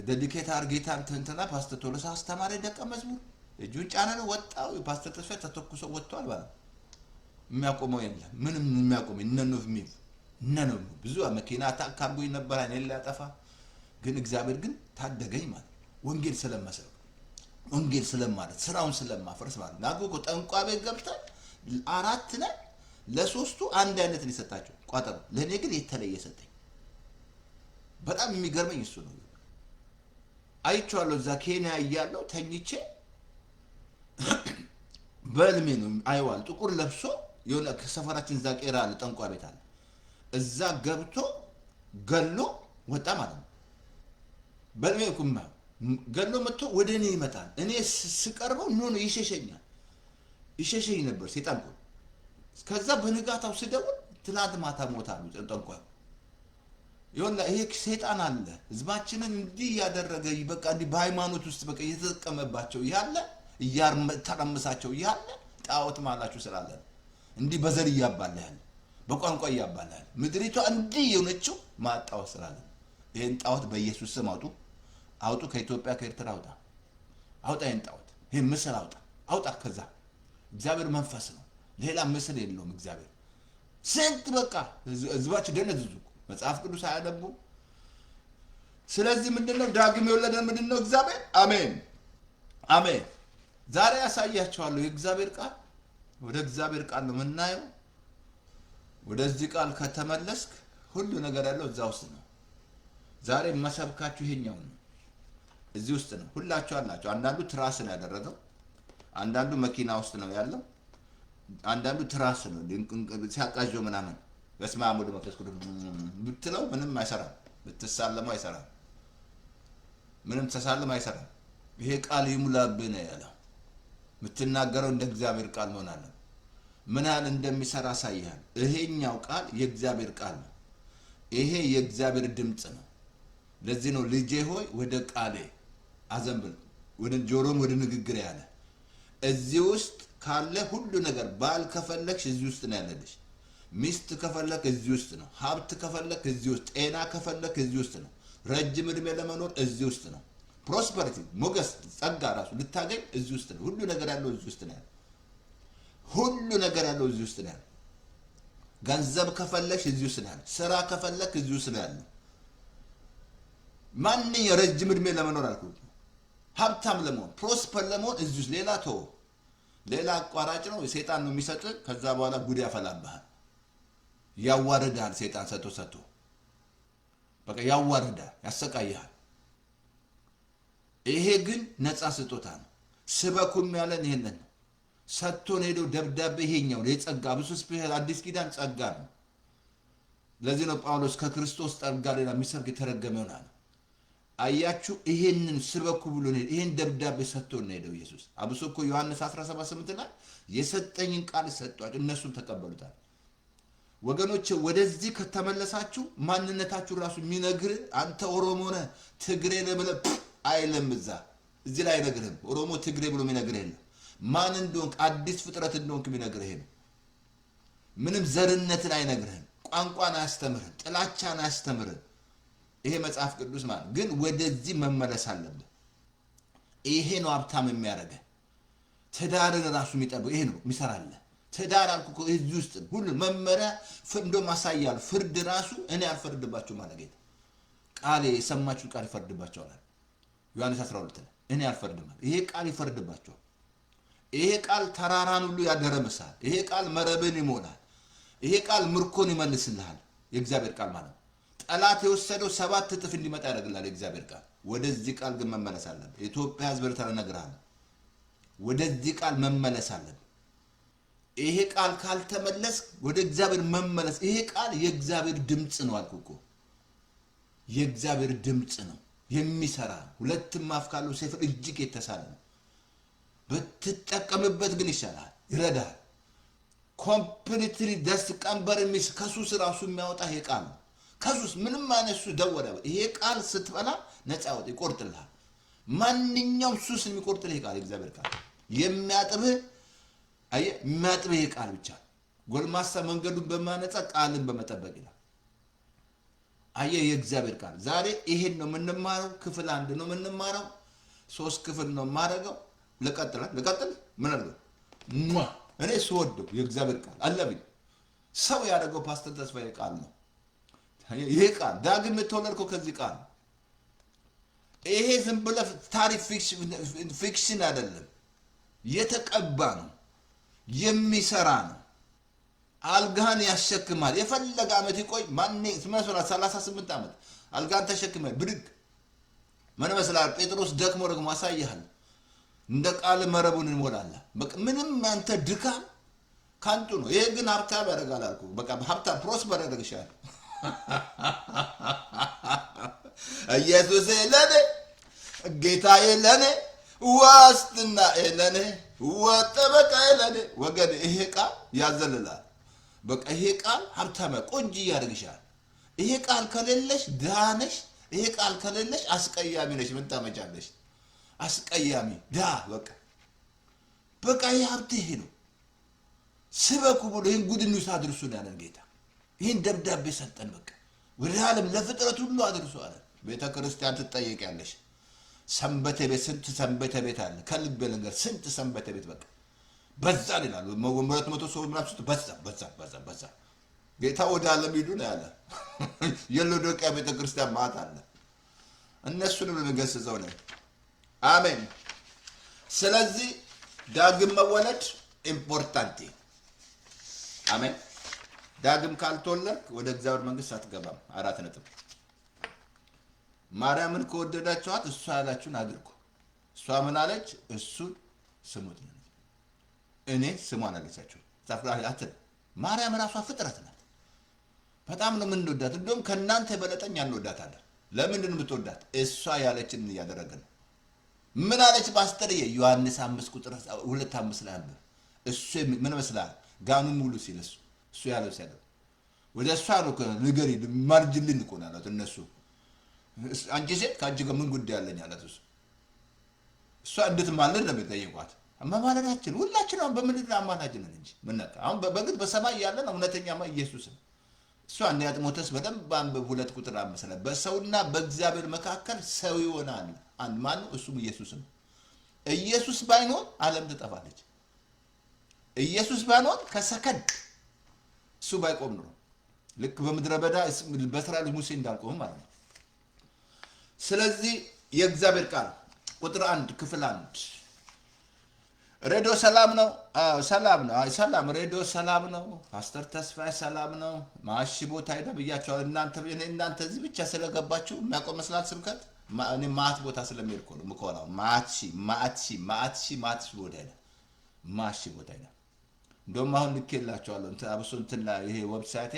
ዴዲኬት አር ጌታን እንትና ፓስተር ቶሎሳ አስተማሪ ደቀ መዝሙር እጁን ጫነ ነው ወጣው። ፓስተር ተስፋ ተተኩሶ ወጥቷል ማለት የሚያቆመው የለም። ምንም የሚያቆመው እነነው ብዙ መኪና ታካቡኝ ነበር አይኔ ሊያጠፋ ግን እግዚአብሔር ግን ታደገኝ ማለት ወንጌል ስለማሰብ ወንጌል ስለማለት ስራውን ስለማፈርስ ማለት ነው። አጎ ጠንቋ ቤት ገብተን 4 ነን። ለ3ቱ አንድ አይነት ነው የሰጣቸው ቋጠሮ፣ ለኔ ግን የተለየ ሰጠኝ። በጣም የሚገርመኝ እሱ ነው። አይቼዋለሁ እዛ ኬንያ እያለሁ ተኝቼ በልሜ ነው አይዋል ጥቁር ለብሶ የሆነ ከሰፈራችን እዛ ቄራ አለ ጠንቋ ቤት አለ። እዛ ገብቶ ገሎ ወጣ ማለት ነው። በልሜ ኩማ ገሎ መጥቶ ወደ እኔ ይመጣል። እኔ ስቀርበው ኖ ይሸሸኝ ነበር ሰይጣን እኮ። ከዛ በንጋታው ስደውል ትላንት ማታ ሞታሉ ጠንቋይ። ይኸውልህ ይሄ ሰይጣን አለ ህዝባችንን እንዲህ ያደረገ በቃ እንዲህ በሃይማኖት ውስጥ በቃ እየተጠቀመባቸው ያለ እያርመታረምሳቸው ያለ ጣዖት ማላችሁ ስላለ እንዲህ በዘር እያባላ ያለ በቋንቋ እያባላ ያለ ምድሪቷ እንዲህ የሆነችው ማጣወት ስላለ ይሄን ጣዖት በኢየሱስ ስም አውጡ ከኢትዮጵያ ከኤርትራ አውጣ ይሄን ጣዖት ይሄ ምስል አውጣ ከዛ እግዚአብሔር መንፈስ ነው ሌላ ምስል የለውም እግዚአብሔር ስንት በቃ ህዝባችን ደነዝዙ መጽሐፍ ቅዱስ አያነቡ ስለዚህ ምንድነው ዳግም የወለደን ምንድነው እግዚአብሔር አሜን ዛሬ ያሳያቸዋለሁ የእግዚአብሔር ቃል ወደ እግዚአብሔር ቃል ነው የምናየው ወደዚህ ቃል ከተመለስክ ሁሉ ነገር ያለው እዛ ውስጥ ነው ዛሬ መሰብካችሁ ይሄኛው ነው እዚህ ውስጥ ነው ሁላችሁ አላችሁ አንዳንዱ ትራስ ነው ያደረገው አንዳንዱ መኪና ውስጥ ነው ያለው አንዳንዱ ትራስ ነው ሲያቃጀው ምናምን በስመ አብ ወወልድ ወመንፈስ ቅዱስ ብትለው ምንም አይሰራም ብትሳለመው አይሰራም ምንም ተሳለም አይሰራም ይሄ ቃል ይሙላብህ ነው ያለው የምትናገረው እንደ እግዚአብሔር ቃል መሆን አለ ምን ያህል እንደሚሰራ ሳይሃል ይሄኛው ቃል የእግዚአብሔር ቃል ነው ይሄ የእግዚአብሔር ድምጽ ነው ለዚህ ነው ልጄ ሆይ ወደ ቃሌ አዘንብል ወደ ጆሮም ወደ ንግግር ያለ እዚህ ውስጥ ካለ ሁሉ ነገር ባል ከፈለክሽ እዚህ ውስጥ ነው ያለልሽ ሚስት ከፈለክ እዚህ ውስጥ ነው ሀብት ከፈለክ እዚህ ውስጥ ጤና ከፈለክ እዚህ ውስጥ ነው ረጅም እድሜ ለመኖር እዚህ ውስጥ ነው ፕሮስፐሪቲ ሞገስ ጸጋ ራሱ ልታገኝ እዚህ ውስጥ ነው ሁሉ ነገር ያለው እዚህ ውስጥ ነው ያለው ሁሉ ነገር ያለው እዚህ ውስጥ ነው ያለው ገንዘብ ከፈለክሽ እዚህ ውስጥ ነው ያለው ስራ ከፈለክ እዚህ ውስጥ ነው ያለው ማንኛው ረጅም እድሜ ለመኖር አልኩት ሀብታም ለመሆን ፕሮስፐር ለመሆን እዚህ ውስጥ ሌላ አቋራጭ ነው ሰይጣን ነው የሚሰጥ ከዛ በኋላ ጉድ ያፈላብሃል ያዋርዳል ሰይጣን ሰጥቶ በቃ ያዋርዳል ያሰቃያል ይሄ ግን ነፃ ስጦታ ነው ስበኩም ያለን ይሄንን ነው ሰጥቶን ሄዶ ደብዳቤ ይሄኛው ለጸጋ ብዙ ስፔሻል አዲስ ኪዳን ጸጋ ነው ለዚህ ነው ጳውሎስ ከክርስቶስ ጸጋ ሌላ የሚሰብክ የተረገመ ይሆናል አያችሁ ይሄንን ስበኩ ብሎ ነው ይሄን ደብዳቤ ሰጥቶን ሄዶ ኢየሱስ አብሶ እኮ ዮሐንስ 17:8 ላይ የሰጠኝን ቃል ሰጧቸው እነሱም ተቀበሉታል ወገኖች ወደዚህ ከተመለሳችሁ ማንነታችሁ ራሱ የሚነግር አንተ ኦሮሞ ነህ ትግሬ ነህ ብለህ አይለም እዚህ ላይ አይነግርህም ኦሮሞ ትግሬ ብሎ የሚነግርህ የለም ማን እንደሆንክ አዲስ ፍጥረት እንደሆንክ የሚነግርህ ነው ምንም ዘርነትን አይነግርህም ቋንቋን አያስተምርህም ጥላቻን አያስተምርህም ይሄ መጽሐፍ ቅዱስ ማለት ግን ወደዚህ መመለስ አለብህ ይሄ ነው ሀብታም የሚያደርገህ ትዳርን ራሱ የሚጠብቅ ይሄ ነው የሚሰራልህ ትዳር አልኩ እዚህ ውስጥ ሁሉ መመሪያ ፍንዶ ማሳያል ፍርድ ራሱ እኔ አልፈርድባችሁ ማለት ጌታ ቃል የሰማችሁ ቃል ይፈርድባችኋል ዮሐንስ 12 እኔ አልፈርድም ይሄ ቃል ይፈርድባችኋል ይሄ ቃል ተራራን ሁሉ ያደረምሳል ይሄ ቃል መረብን ይሞላል ይሄ ቃል ምርኮን ይመልስልሃል የእግዚአብሔር ቃል ማለት ጠላት የወሰደው 7 እጥፍ እንዲመጣ ያደርግልሃል የእግዚአብሔር ቃል ወደዚህ ቃል ግን መመለስ አለበት ኢትዮጵያ ህዝብ ተነግረሃል ወደዚህ ቃል መመለስ አለበት ይሄ ቃል ካልተመለስ ወደ እግዚአብሔር መመለስ ይሄ ቃል የእግዚአብሔር ድምጽ ነው አልኩኮ የእግዚአብሔር ድምጽ ነው የሚሰራ ሁለቱም አፍ ካለው ሰይፍ እጅግ የተሳለ ነው በትጠቀምበት ግን ይሻላል ይረዳል ኮምፕሊትሊ ደስ ቀንበር የሚስ ከሱስ ራሱ የሚያወጣ ይሄ ቃል ነው ከሱስ ምንም ማነሱ ደወለ ይሄ ቃል ስትበላ ነፃ ወጥ ይቆርጥልሃል ማንኛውም ሱስ የሚቆርጥልህ ይሄ ቃል የእግዚአብሔር ቃል የሚያጥብህ የሚያጥብህ ይሄ ቃል ብቻ ጎልማሳ መንገዱን በማነጻ ቃልን በመጠበቅ ይላል የእግዚአብሔር ቃል ዛሬ ይሄን ነው የምንማረው ክፍል 1 ነው የምንማረው 3 ክፍል ነው ማረጋው ለቀጥል ምን አለ እኔ ስወደው የእግዚአብሔር ቃል አለብኝ ሰው ያደረገው ፓስተር ተስፋዬ ቃል ነው ይሄ ቃል ዳግም የተወለድከው ከዚህ ቃል ይሄ ዝም ብለህ ታሪክ ፊክሽን አይደለም የተቀባ ነው የሚሰራ ነው አልጋን ያሸክማል የፈለገ አመት ይቆይ ማን ስመስላ 38 አመት አልጋን ተሸክመህ ብድግ ምን መስላል ጴጥሮስ ደግሞ አሳይሃል እንደ ቃል መረቡን እንሞላላ ምንም አንተ ድካም ካንቱ ነው ይሄ ግን ሀብታም ያደርጋል አልኩ በቃ ሀብታም ፕሮስፐር ያደርግሻል ኢየሱስ ለኔ ጌታዬ ለኔ ዋስትና ለኔ ወጠበቃ ለኔ ወገን ይሄ ቃል ያዘልላል በቃ ይሄ ቃል ሀብታም ቆንጂ ያደርግሻል ይሄ ቃል ከሌለሽ ዳነሽ ይሄ ቃል ከሌለሽ አስቀያሚ ነሽ ምን ታመጫለሽ አስቀያሚ ዳ በቃ ይሄ ሀብት ይሄ ነው ስበኩ ብሎ ይሄን ጉድኑ ሳድርሱን ያለን ጌታ ይሄን ደብዳቤ ሰጠን በቃ ወደ ዓለም ለፍጥረት ሁሉ አድርሱ አለ ቤተ ክርስቲያን ትጠየቂያለሽ ሰንበተ ቤት ስንት ሰንበተ ቤት አለ ከልብ ነገር ስንት ሰንበተ ቤት በቃ በዛ ይላሉ 200 ሰው ምናምን በዛ ጌታ ወደ ዓለም ሂዱ ነው ያለ የሎዶቅያ ቤተክርስቲያን ማታ አለ እነሱንም ለመገሰጸው ነው አሜን ስለዚህ ዳግም መወለድ ኢምፖርታንት አሜን ዳግም ካልተወለድክ ወደ እግዚአብሔር መንግስት አትገባም 4 ነጥብ ማርያምን ከወደዳችኋት እሷ ያላችሁን አድርጉ እሷ ምን አለች እሱን ስሙት እኔ ስሟን አለቻችሁ ታፍራላችሁ ማርያም ራሷ ፍጥረት ናት በጣም ነው የምንወዳት እንደውም ከናንተ በለጠኝ አንወዳታለን ለምንድን ነው የምትወዳት እሷ ያለችን ያደረገን ምን አለች ፓስተርዬ ዮሐንስ 5 ቁጥር 2:5 ላይ አለ እሱ ምን መስላል ጋኑ ሙሉ ሲል እሱ ያለው ሲያለ ወደ እሷ ነው ንገሪ ማርጅልን እኮ ነው አላት እነሱ አንቺ ሴት ካንቺ ጋር ምን ጉዳይ አለኝ አላት እሷ እንድትማልድ ነው የሚጠይቋት አማማላችን ሁላችን አሁን በምድር አማላጅን ነን እንጂ ምንነካ አሁን በግድ በሰማይ ያለን እውነተኛማ ኢየሱስ ነው እሱ አንደኛ ጢሞቴዎስ በደንብ አንብብ 2 ቁጥር 5 ላይ በሰውና በእግዚአብሔር መካከል ሰው ይሆናል አንድ ማን ነው እሱም ኢየሱስ ነው ኢየሱስ ባይኖር ዓለም ትጠፋለች ኢየሱስ ባይኖር ከሰከንድ እሱ ባይቆም ነው ልክ በምድረ በዳ በእስራኤል ሙሴ እንዳልቆም ማለት ነው ስለዚህ የእግዚአብሔር ቃል ቁጥር 1 ክፍል 1 ሬዲዮ ሰላም ነው ሰላም ነው ሰላም ሬዲዮ ሰላም ነው ፓስተር ተስፋዬ ሰላም ነው ማሺ ቦታ ሄደ ብያቸዋል እናንተ እዚህ ብቻ ስለገባችሁ የሚያቆም መስላል ስብከት እኔ ማት ቦታ ስለሚሄድ እኮ ነው ምኮላው ማቺ ቦታ ሄደ ማሺ ቦታ ሄደ እንደውም አሁን ልኬላቸዋለሁ አብሶ እንትን ላይ ይሄ ዌብሳይት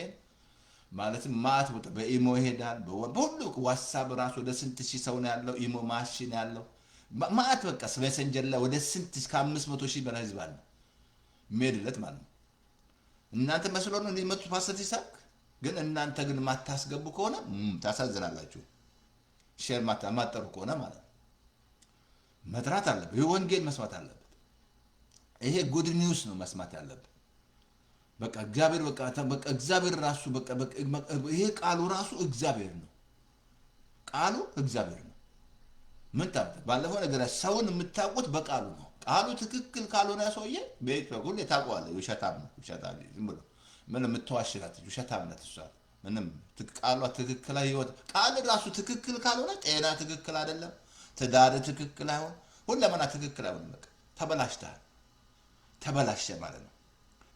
ማለትም ማት ቦታ በኢሞ ይሄዳል በሁሉ ዋትስአፕ ራሱ ወደ ስንት ሺህ ሰው ነው ያለው ኢሞ ማሽን ያለው ማት በቃ ሜሴንጀር ላይ ወደ ስንት እስከ 500,000 በላይ ህዝብ አለ ሜድለት ማለት ነው እናንተ መስሎ ነው እንደመጡ ፓስተር ይሳቅ ግን እናንተ ግን ማታስገቡ ከሆነ ታሳዝናላችሁ ሼር ማታማጠሩ ከሆነ ማለት መጥራት አለበት የወንጌል መስማት አለበት ይሄ ጉድ ኒውስ ነው መስማት ያለበት በቃ እግዚአብሔር በቃ እግዚአብሔር ራሱ በቃ ይሄ ቃሉ ራሱ እግዚአብሔር ነው ቃሉ እግዚአብሔር ነው ምን ታውቁ ባለፈው ነገር ሰውን የምታውቁት በቃሉ ነው ቃሉ ትክክል ካልሆነ ሰውዬ ቤት በኩል የታቋለ ውሸታም ነው ዝም ብሎ ምን የምትዋሽላት ውሸታም ነው እሷ ምንም ቃሏ ትክክል አይወጥ ቃል ራሱ ትክክል ካልሆነ ጤና ትክክል አይደለም ትዳር ትክክል አይሆን ሁሉማና ትክክል አይሆን በቃ ተበላሸ ማለት ነው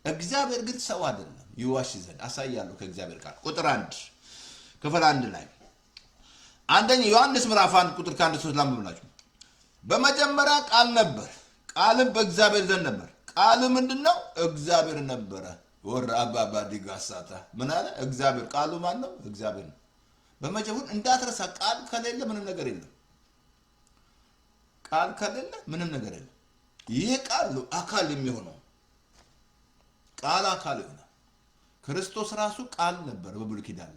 እግዚአብሔር ግን ሰው አይደለም ይዋሽ ዘንድ አሳያለሁ ከእግዚአብሔር ቃል ቁጥር 1 ክፍል 1 ላይ አንደኛ ዮሐንስ ምዕራፍ 1 ቁጥር 1-3 ላምብላችሁ በመጀመሪያ ቃል ነበር ቃልም በእግዚአብሔር ዘንድ ነበር ቃል ምንድነው እግዚአብሔር ነበረ ወር አባባ ዲጋሳታ ምን አለ እግዚአብሔር ቃሉ ማን ነው እግዚአብሔር ነው በመጀመሪያ እንዳትረሳ ቃል ከሌለ ምንም ነገር የለም ቃል ከሌለ ምንም ነገር የለም ይሄ ቃል አካል የሚሆነው ቃል አካል ነው ክርስቶስ ራሱ ቃል ነበር በብሉይ ኪዳን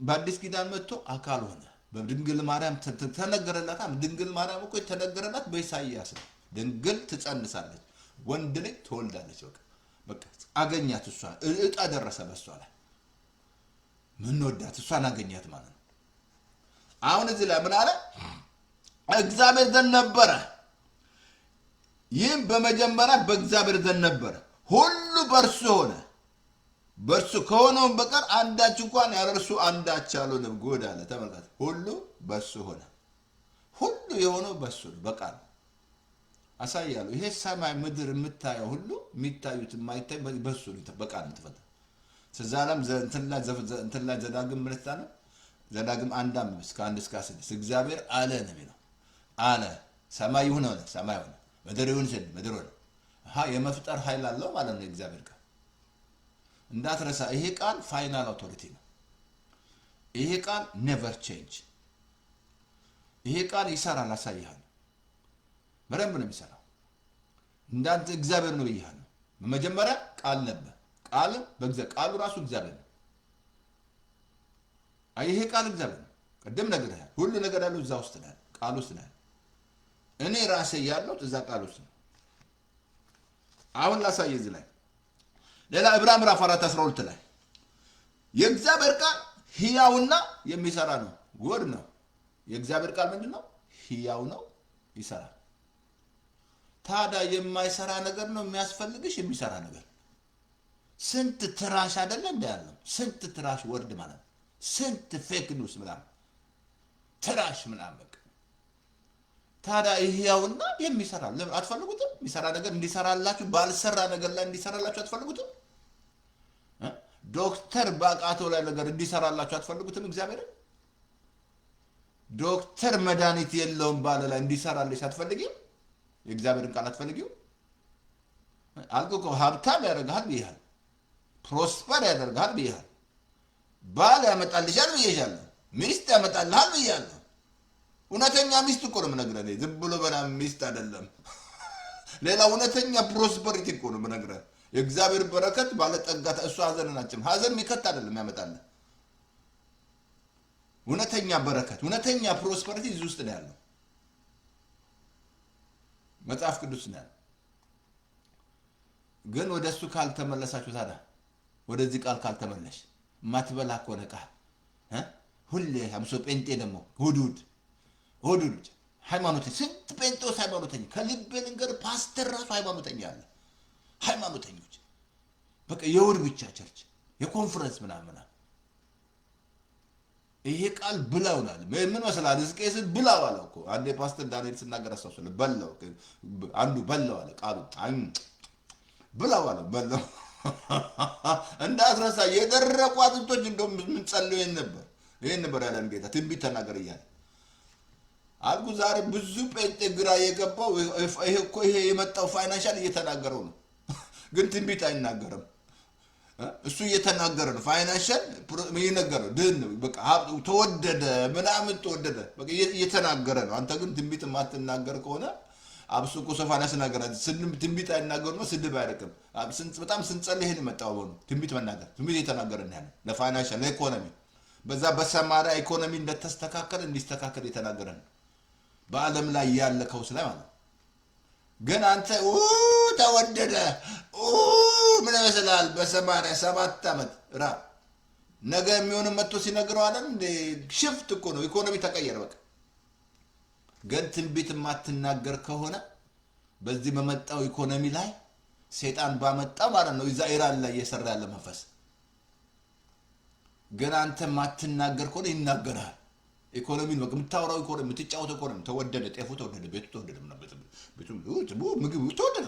በአዲስ ኪዳን መጥቶ አካል ሆነ በድንግል ማርያም ተነገረላት ድንግል ማርያም እኮ ተነገረላት በኢሳይያስ ነው ድንግል ትጸንሳለች ወንድ ልጅ ትወልዳለች በቃ አገኛት እሷ እጣ ደረሰ በሷ ላይ ምን ወዳት እሷን አገኛት ማለት ነው አሁን እዚህ ላይ ምን አለ እግዚአብሔር ዘንድ ነበረ ይህም በመጀመሪያ በእግዚአብሔር ዘንድ ነበረ ሁሉ በእርሱ ሆነ በእርሱ ከሆነው በቀር አንዳች እንኳን ያለ እርሱ አንዳች አልሆነም ጎዳ አለ ተመልከቱ ሁሉ በእርሱ ሆነ ሁሉ የሆነው በእሱ ነው በቃል አሳያለሁ ይሄ ሰማይ ምድር የምታየው ሁሉ የሚታዩት የማይታይ በእሱ ነው በቃል ተፈጠረ ስለዛለም እንትን ላይ ዘዳግም ምልክታነ ዘዳግም 1:5 እስከ 1-6 እግዚአብሔር አለ ነው የሚለው አለ ሰማይ ይሁን አለ ሰማይ ሆነ ምድር ይሁን ሲል ምድር ሆነ የመፍጠር ኃይል አለው ማለት ነው እግዚአብሔር ቃል እንዳትረሳ ይሄ ቃል ፋይናል አውቶሪቲ ነው ይሄ ቃል never change ይሄ ቃል ይሰራል አሳይሃል በደንብ ነው የሚሰራው እንዳንተ እግዚአብሔር ነው ይያል በመጀመሪያ ቃል ነበር ቃል በእግዚአብሔር ቃሉ ራሱ እግዚአብሔር ነው ይሄ ቃል እግዚአብሔር ነው ቀደም ነገር ሁሉ ነገር ያለው እዛ ውስጥ ነው ቃል ውስጥ ነው እኔ ራሴ ያለው እዛ ቃል ውስጥ ነው አሁን ላሳይ እዚህ ላይ ሌላ ዕብራውያን ምዕራፍ 4:12 ላይ የእግዚአብሔር ቃል ሕያውና የሚሰራ ነው ወድ ነው የእግዚአብሔር ቃል ምንድነው ሕያው ነው ይሰራል። ታዲያ የማይሰራ ነገር ነው የሚያስፈልግሽ? የሚሰራ ነገር ስንት ትራሽ አይደለ እንደ ያለው ስንት ትራሽ ወርድ ማለት ነው። ስንት ፌክ ኒውስ ምናምን ትራሽ ምናምን በቃ ታዲያ ሕያውና የሚሰራ ለምን አትፈልጉትም? የሚሰራ ነገር እንዲሰራላችሁ ባልሰራ ነገር ላይ እንዲሰራላችሁ አትፈልጉትም? ዶክተር በአቃተው ላይ ነገር እንዲሰራላችሁ አትፈልጉትም? እግዚአብሔር ዶክተር መድኃኒት የለውም ባለ ላይ እንዲሰራልሽ አትፈልጊም? የእግዚአብሔርን ቃል አትፈልጊው? አልኩ እኮ ሀብታም ያደርግሃል ብዬሃል፣ ፕሮስፐር ያደርግሃል ብዬሃል፣ ባል ያመጣልሻል ብዬሻለሁ፣ ሚስት ያመጣልሃል ብያለሁ። እውነተኛ ሚስት እኮ ነው የምነግርህ፣ ዝም ብሎ በናም ሚስት አይደለም። ሌላ እውነተኛ ፕሮስፐሪቲ እኮ ነው የምነግርህ። የእግዚአብሔር በረከት ባለጠጋ እሱ ሀዘንን አጭም ሀዘን የሚከት አይደለም ያመጣልህ። እውነተኛ በረከት እውነተኛ ፕሮስፐሪቲ እዚህ ውስጥ ነው ያለው። መጽሐፍ ቅዱስ ነው ያለው። ግን ወደ እሱ ካልተመለሳችሁ ታዲያ ወደዚህ ቃል ካልተመለሽ ማትበላ ከሆነ ቃል ሁሌ አምሶ ጴንጤ ደግሞ ሁዱድ ሃይማኖተኛ ስንት ጴንጤዎች ሃይማኖተኛ ከልቤ ልንገር ፓስተር ራሱ ሃይማኖተኛ አለ። ሃይማኖተኞች በቃ የውድ ብቻ ቸርች የኮንፈረንስ ምናምን ይሄ ቃል ብላውናል። ምን መስላል? ሕዝቅኤልን ብላው አለ እኮ አንዴ ፓስተር ዳንኤል ሲናገር አስተውል። በላው አንዱ በላው አለ ቃሉ ብላው አለ በላው እንዳትረሳ። የደረቁ አጥንቶች እንደውም ምን ጸልዮ ይሄን ነበር ያለን ጌታ ትንቢት ተናገር እያለ አልኩ። ዛሬ ብዙ ጴንጤ ግራ የገባው ይሄ የመጣው ፋይናንሻል እየተናገረው ነው፣ ግን ትንቢት አይናገርም። እሱ እየተናገረ ነው። ፋይናንሻል እየነገረ ድን በቃ ተወደደ ምናምን ተወደደ በቃ እየተናገረ ነው። አንተ ግን ትንቢት የማትናገር ከሆነ አብሱ እኮ ሶፋንያስ ናገረ ትንቢት አይናገር ነው። ስድብ አይደቅም። በጣም ስንጸልይ ይሄን መጣው ነው ትንቢት መናገር ትንቢት እየተናገረ ነው ያለ ለፋይናንሻል ለኢኮኖሚ በዛ በሰማሪያ ኢኮኖሚ እንደተስተካከለ እንዲስተካከል የተናገረ ነው። በዓለም ላይ ያለ ከውስ ላይ ማለት ግን አንተ ተወደደ ምን ይመስላል? በሰማሪያ 7 ዓመት ራብ ነገ የሚሆን መጥቶ ሲነግረው አይደል እንደ ሽፍት እኮ ነው። ኢኮኖሚ ተቀየረ በቃ። ግን ትንቢት የማትናገር ከሆነ በዚህ በመጣው ኢኮኖሚ ላይ ሰይጣን ባመጣ ማለት ነው እዛ ኢራን ላይ እየሰራ ያለ መንፈስ። ግን አንተ የማትናገር ከሆነ ይናገራል። ኢኮኖሚ ነው የምታወራው፣ ኢኮኖሚ የምትጫወተው ኢኮኖሚ ተወደደ፣ ጤፉ ተወደደ፣ ቤቱ ተወደደ፣ ምግቡ ተወደደ፣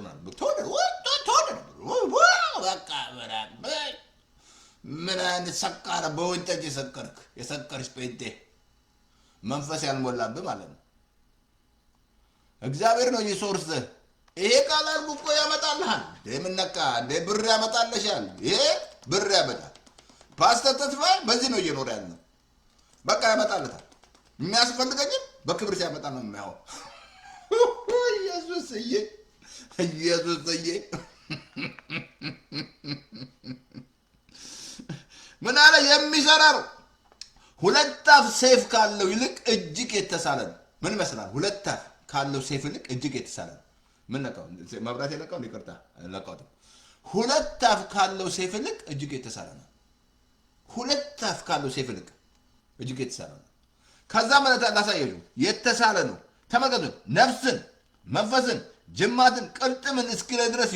በቃ ምን አይነት ሰካራ በወይን ጠጅ የሰከርሽ ጴንጤ መንፈስ ያልሞላብህ ማለት ነው። እግዚአብሔር ነው የሶርስ ይሄ ቃል አልኩ እኮ ያመጣልሃል። የምነካ እንደ ብር ያመጣልሻል። ይሄ ብር ያመጣል። ፓስተር ተስፋዬ በዚህ ነው እየኖረ ያለው። በቃ ያመጣልታል። የሚያስፈልገኝም በክብር ሲያመጣ ነው የሚያው። ኢየሱስዬ ምን አለ? የሚሰራ ነው። ሁለት አፍ ሰይፍ ካለው ይልቅ እጅግ የተሳለ ነው። ምን ይመስላል? ሁለት አፍ ካለው ሰይፍ ይልቅ እጅግ የተሳለ ነው። ምን ነካው? መብራት የለቀው ነው። ይቅርታ ለቀውት። ሁለት አፍ ካለው ሰይፍ ይልቅ እጅግ የተሳለ ነው። ሁለት አፍ ካለው ሰይፍ ይልቅ እጅግ የተሳለ ነው። ከዛ ማለት ላሳየው የተሳለ ነው። ተመልከቱ። ነፍስን፣ መንፈስን፣ ጅማትን፣ ቅልጥምን እስኪለ ድረስ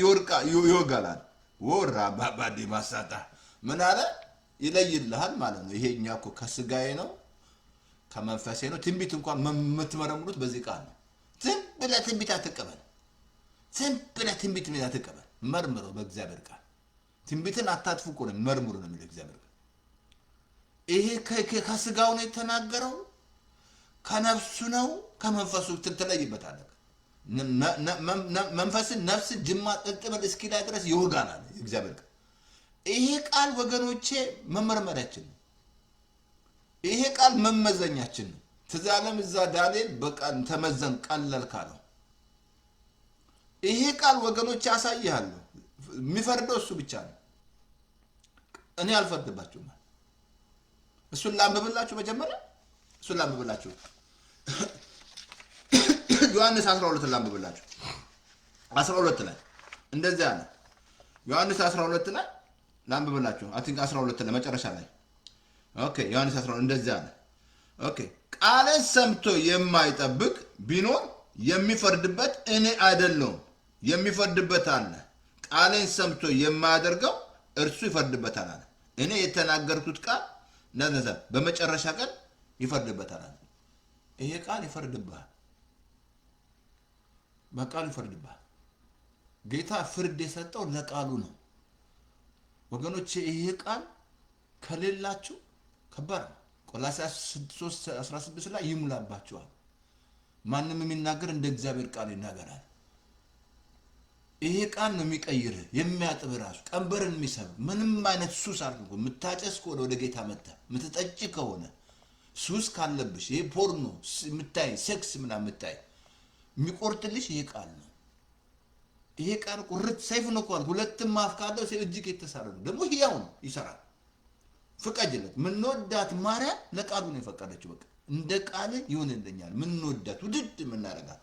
ይወጋላል። ወራ ባባዲ ማሳታ ምን አለ? ይለይልሃል ማለት ነው። ይሄኛ እኮ ከስጋዬ ነው ከመንፈሴ ነው። ትንቢት እንኳን የምትመረምሩት በዚህ ቃል ነው። ዝም ብለህ ትንቢት አትቀበል። ዝም ብለህ ትንቢት አትቀበል። መርምረው በእግዚአብሔር ቃል። ትንቢትን አታጥፉ እኮ ነው፣ መርምሩ ነው የሚለው እግዚአብሔር ቃል። ይሄ ከስጋው ነው የተናገረው፣ ከነፍሱ ነው ከመንፈሱ ትለይበታለህ። መንፈስን፣ ነፍስን፣ ጅማት፣ ቅልጥምን እስኪላ ድረስ ይወጋናል እግዚአብሔር ቃል። ይሄ ቃል ወገኖቼ መመርመሪያችን ነው። ይሄ ቃል መመዘኛችን ነው። ትዝ አለም እዛ ዳንኤል በቃል ተመዘን ቀለል ካለው ይሄ ቃል ወገኖቼ ያሳያለሁ። የሚፈርደው እሱ ብቻ ነው። እኔ አልፈርድባችሁም። እሱን ላንብብላችሁ። መጀመሪያ እሱን ላንብብላችሁ። ዮሐንስ 12 ላንብብላችሁ። 12 ላይ እንደዚህ አለ። ዮሐንስ 12 ላይ ላንብብላችሁ። አይ ቲንክ 12 ላይ መጨረሻ ላይ ኦኬ። ዮሐንስ 12 እንደዚህ አለ። ኦኬ ቃሌን ሰምቶ የማይጠብቅ ቢኖር የሚፈርድበት እኔ አይደለሁም። የሚፈርድበት አለ። ቃሌን ሰምቶ የማያደርገው እርሱ ይፈርድበታል አለ። እኔ የተናገርኩት ቃል ነዘ በመጨረሻ ቀን ይፈርድበታል አለ። ይሄ ቃል ይፈርድብሃል። በቃሉ ይፈርድብሃል። ጌታ ፍርድ የሰጠው ለቃሉ ነው ወገኖች። ይሄ ቃል ከሌላችሁ ከባድ ነው። ቆላስይስ 3:16 ላይ ይሙላባችኋል። ማንም የሚናገር እንደ እግዚአብሔር ቃል ይናገራል። ይሄ ቃል ነው የሚቀይርህ፣ የሚያጥብ ራሱ ቀንበርን የሚሰብ ምንም አይነት ሱስ አልኩ የምታጨስ ከሆነ ወደ ጌታ መጣ የምትጠጪ ከሆነ ሱስ ካለብሽ ይሄ ፖርኖ የምታይ ሴክስ ምናምን የምታይ የሚቆርጥልሽ ይሄ ቃል ነው። ይሄ ቃል ቁርጥ ሰይፍ ነው እኮ ሁለትም አፍ ካለው ሰይፍ እጅግ የተሳለ ነው። ደግሞ ሕያው ነው፣ ይሰራል። ፍቀጅለት። ምንወዳት ማርያም ለቃሉ ነው የፈቀደችው። በቃ እንደ ቃል ይሁንልኛል። ምንወዳት ውድድ የምናረጋት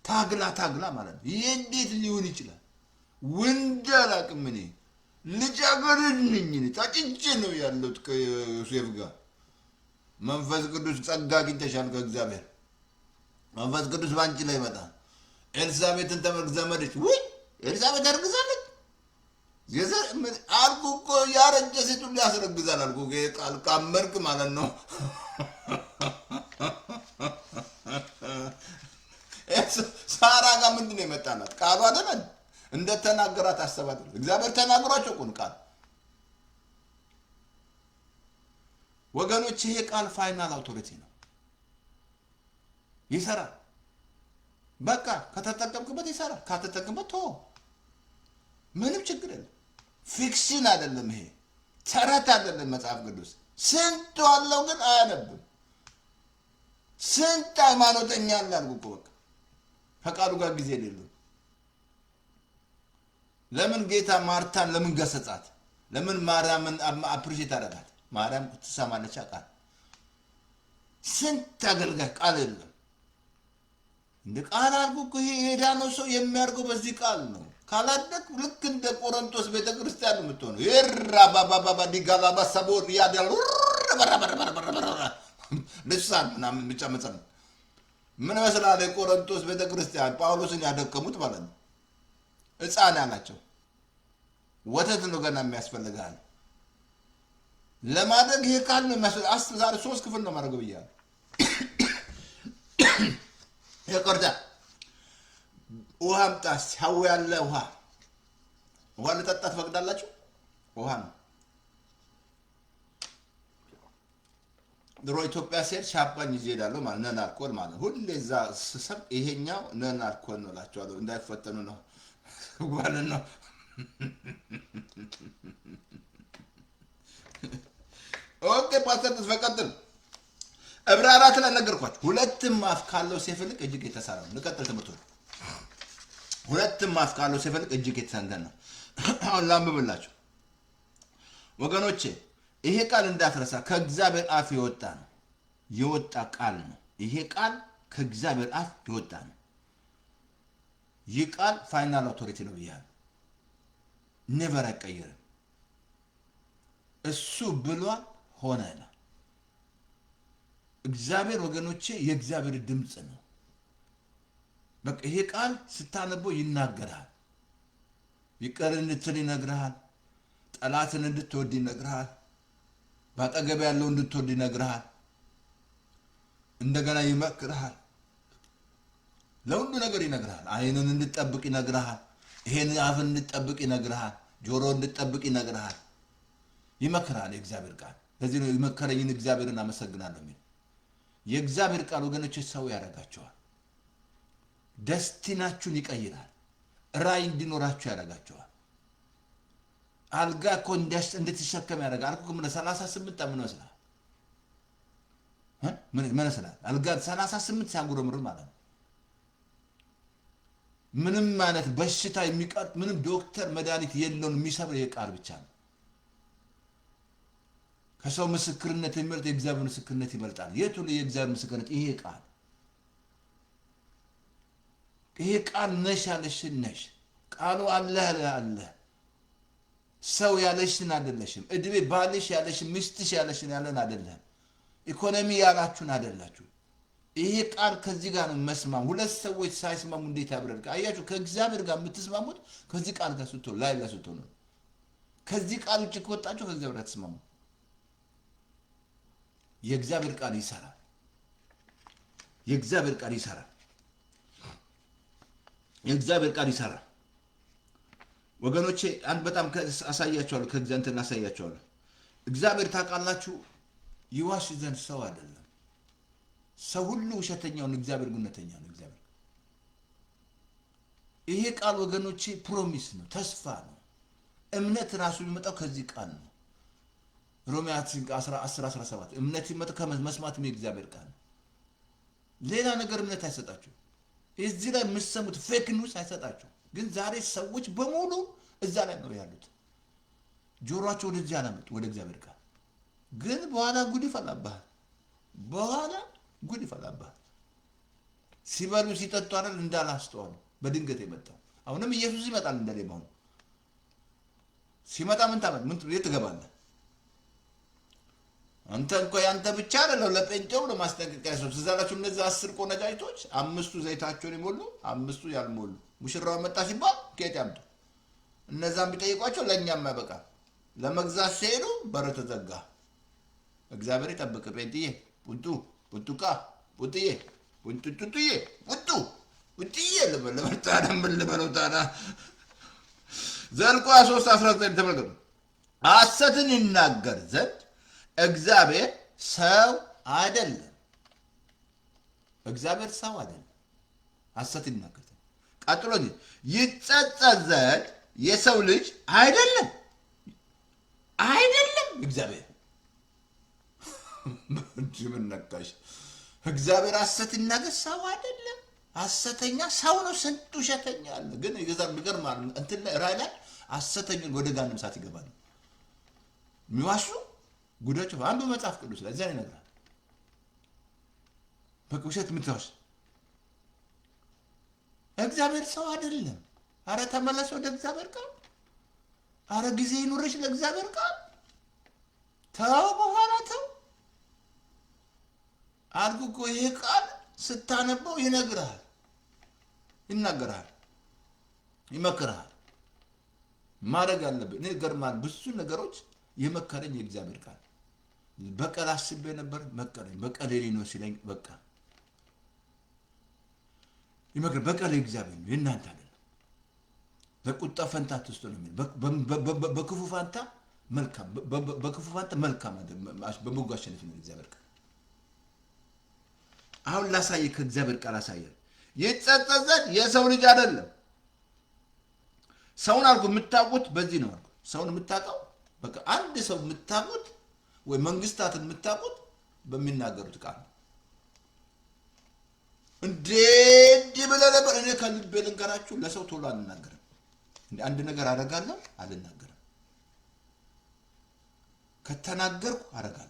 ታግላ ማለት ነው። ይሄ እንዴት ሊሆን ይችላል? ወንድ አላውቅም እኔ ልጃገረድ ነኝ እኔ ታጭጄ ነው ያለሁት ከዮሴፍ ጋር። መንፈስ ቅዱስ ጸጋ አግኝተሻል ከእግዚአብሔር። መንፈስ ቅዱስ ባንቺ ላይ ይመጣል። ኤልሳቤጥን ተመልክ ዘመደች። ውይ ኤልሳቤጥ አርግዛለች አልኩ እኮ ያረጀ ሴት ሁሉ ያስረግዛል አልኩ። ቃል ካመንክ ማለት ነው። ሳራ ጋር ምንድን ነው የመጣላት? ቃሉ አይደለም እንደተናገራት አሰባት። እግዚአብሔር ተናግሯቸው ቁን ቃል ወገኖች፣ ይሄ ቃል ፋይናል አውቶሪቲ ነው። ይሰራል። በቃ ከተጠቀምክበት ይሰራል፣ ካተጠቀምበት ተወው። ምንም ችግር የለም። ፊክሽን አይደለም፣ ይሄ ተረት አይደለም። መጽሐፍ ቅዱስ ስንት አለው ግን አያነብም። ስንት ሃይማኖተኛ አለ አልኩ እኮ በቃ ከቃሉ ጋር ጊዜ የሌለው። ለምን ጌታ ማርታን ለምን ገሰጻት? ለምን ማርያምን አፕሪሼት አደረጋት? ማርያም ትሰማለች ቃል። ስንት አገልጋይ ቃል የለም እንደ ቃል አልኩ እኮ። ይሄ ሄዳ ነው ሰው የሚያርገው በዚህ ቃል ነው። ካላደክ ልክ እንደ ቆሮንቶስ ቤተክርስቲያን የምትሆነው ይራባባባ ዲጋላባ ሰቦር ያዳሉ ልሳን ምናምን ብቻ መጸን ምን መስላለ? ቆሮንቶስ ቤተክርስቲያን ጳውሎስን ያደከሙት ማለት ነው። ሕፃን ያላቸው ወተት ነው ገና የሚያስፈልጋል ለማደግ። ይሄ ቃል ነው የሚያስፈልግ። ዛሬ 3 ክፍል ነው ማድረግ ብያለሁ። የቆርዳ ውሃ አምጣ። ሲያው ያለ ውሃ ልጠጣ ትፈቅዳላችሁ? ውሃ ነው። ድሮ ኢትዮጵያ ሲሄድ ሻምፓኝ ይዤ እሄዳለሁ ማለት ነን አልኮል ማለት ሁሌ እዛ ስሰብ ይሄኛው ነን አልኮል ነው እላቸዋለሁ። እንዳይፈተኑ ነው ማለት ነው። ኦኬ ፓስተር ተፈቀጥል ዕብራውያን ላይ ነገርኳችሁ። ሁለትም አፍ ካለው ሰይፍ ይልቅ እጅግ የተሳለ ነው። ልቀጥል ትምህርቱ። ሁለትም አፍ ካለው ሰይፍ ይልቅ እጅግ የተሳለ ነው። አሁን ላንብብላችሁ ወገኖቼ። ይሄ ቃል እንዳትረሳ ከእግዚአብሔር አፍ የወጣ ነው፣ የወጣ ቃል ነው። ይሄ ቃል ከእግዚአብሔር አፍ የወጣ ነው። ይህ ቃል ፋይናል አውቶሪቲ ነው ብያለሁ። ኔቨር አይቀየርም። እሱ ብሏል ሆነ ነው። እግዚአብሔር ወገኖቼ የእግዚአብሔር ድምፅ ነው። በቃ ይሄ ቃል ስታነበው ይናገራል። ይቅር እንድትል ይነግርሃል። ጠላትን እንድትወድ ይነግርሃል። ባጠገብ ያለው እንድትወድ ይነግርሃል። እንደገና ይመክርሃል። ለሁሉ ነገር ይነግርሃል። አይንን እንድትጠብቅ ይነግርሃል። ይሄን አፍን እንድትጠብቅ ይነግርሃል። ጆሮ እንድትጠብቅ ይነግርሃል። ይመክርሃል የእግዚአብሔር ቃል። ለዚህ ነው የመከረኝን እግዚአብሔርን አመሰግናለሁ የሚል። የእግዚአብሔር ቃል ወገኖች ሰው ያደርጋቸዋል። ደስቲናችሁን ይቀይራል። ራዕይ እንዲኖራችሁ ያደርጋቸዋል። አልጋ እኮ እንድትሸከም ያደርጋል። አልኩ ምን 38 ምን መስላል? ምን መስላል? አልጋ 38 ሲያጉረምር ማለት ነው። ምንም አይነት በሽታ የሚቀር ምንም ዶክተር መድኃኒት የለውም። የሚሰብር የቃል ብቻ ነው። ከሰው ምስክርነት የሚበልጥ የእግዚአብሔር ምስክርነት ይበልጣል። የቱ ነው የእግዚአብሔር ምስክርነት? ይሄ ቃል። ይሄ ቃል ነሽ ያለሽን ነሽ። ቃሉ አለህ አለ። ሰው ያለሽን አይደለሽም። እድሜ ባልሽ ያለሽን ሚስትሽ ያለሽን ያለን አይደለም። ኢኮኖሚ ያላችሁን አይደላችሁ። ይሄ ቃል ከዚህ ጋር ነው መስማም። ሁለት ሰዎች ሳይስማሙ እንዴት ያብረድ? አያችሁ፣ ከእግዚአብሔር ጋር የምትስማሙት ከዚህ ቃል ጋር ስትሆኑ ላይ ስትሆኑ ነው። ከዚህ ቃል ውጭ ከወጣችሁ ከእግዚአብሔር ጋር ተስማሙ። የእግዚአብሔር ቃል ይሰራል። የእግዚአብሔር ቃል ይሰራል። የእግዚአብሔር ቃል ይሰራል። ወገኖቼ አንድ በጣም አሳያቸዋለሁ። ከእግዚአብሔር እናሳያቸዋለሁ። እግዚአብሔር ታውቃላችሁ ይዋሽ ዘንድ ሰው አይደለም። ሰው ሁሉ ውሸተኛውን፣ እግዚአብሔር ግን እውነተኛ ነው። እግዚአብሔር ይሄ ቃል ወገኖቼ ፕሮሚስ ነው፣ ተስፋ ነው። እምነት ራሱ የሚመጣው ከዚህ ቃል ነው። ሮሜ 10:17 እምነት የሚመጣው ከመስማት ነው። የእግዚአብሔር ቃል ነው። ሌላ ነገር እምነት አይሰጣችሁ። እዚህ ላይ የምትሰሙት ፌክ ኒውስ አይሰጣችሁ። ግን ዛሬ ሰዎች በሙሉ እዛ ላይ ነው ያሉት። ጆሮአቸው ወደዚህ አላመጡ ወደ እግዚአብሔር ቃል። ግን በኋላ ጉድ ይፈላብሃል። በኋላ ጉድ ይፈላብሃል። ሲበሉ ሲጠጡ አይደል እንዳላስተዋሉ በድንገት የመጣው። አሁንም ኢየሱስ ይመጣል እንደሌባው ነው። ሲመጣ ምን ታመጥ ምን የት ትገባለህ? አንተ እንኳ ያንተ ብቻ አይደለም ለጴንጤው ለማስጠንቀቂያ ሰው ትዛላችሁ። እነዚህ 10 ቆነጃጅቶች 5ቱ ዘይታቸውን ይሞሉ 5ቱ ያልሞሉ ሙሽራው መጣ ሲባል ከየት ያምጡ? እነዛም ቢጠይቋቸው ለኛም ያበቃ ለመግዛት ሲሄዱ በር ተዘጋ። እግዚአብሔር ይጠብቅ። ጴንጤዬ ቡጡ ቡጡቃ ቡጥዬ ቡጡጡዬ ቡጡ ቡጥዬ ለበለበታና ምን ለበለውታና ዘልቆ 3:19 ተመልከቱ። ሐሰትን ይናገር ዘንድ እግዚአብሔር ሰው አይደለም። እግዚአብሔር ሰው አይደለም። ሐሰት ይናገር ቀጥሎ ይጸጸት ዘንድ የሰው ልጅ አይደለም። አይደለም እግዚአብሔር ምን ነካሽ? እግዚአብሔር ሐሰት ይናገር ሰው አይደለም። ሐሰተኛ ሰው ነው። ስንቱ ውሸተኛ አለ። ግን ይገርማል። እንትን ላይ ራእይ ላይ ሐሰተኞች ወደ ገሃነመ እሳት ይገባሉ። የሚዋሹ ጉዳዮች አንዱ መጽሐፍ ቅዱስ ላይ እዚያ ይነግራል። በውሸት የምትዋሽ እግዚአብሔር ሰው አይደለም። አረ ተመለስ ወደ እግዚአብሔር ቃል። አረ ጊዜ ይኑርሽ ለእግዚአብሔር ቃል። ተው በኋላ ተው አልኩ እኮ። ይሄ ቃል ስታነበው ይነግራል፣ ይናገራል፣ ይመክራል። ማድረግ አለብህ። እኔ ገርማል ብዙ ነገሮች የመከረኝ የእግዚአብሔር ቃል። በቀል አስቤ ነበር መከረኝ። በቀል ነው ሲለኝ በቃ ይመክር። በቀል እግዚአብሔር ነው የእናንተ አይደለም። በቁጣ ፈንታ ትስቶ ነው የሚል በክፉ ፋንታ መልካም በክፉ ፋንታ መልካም በበጎ አሸናፊ ነው እግዚአብሔር ቃል። አሁን ላሳይ ከእግዚአብሔር ቃል አሳያለሁ። ይጸጸት ዘንድ የሰው ልጅ አይደለም። ሰውን አልኩ የምታውቁት በዚህ ነው አልኩ። ሰውን የምታውቀው በቃ አንድ ሰው የምታውቁት ወይ መንግስታትን የምታውቁት በሚናገሩት ቃል ነው። እንዴት ብለህ ነበር? እኔ ከልቤ ልንገራችሁ፣ ለሰው ቶሎ አልናገርም። አንድ ነገር አደርጋለሁ አልናገርም። ከተናገርኩ አደርጋለሁ።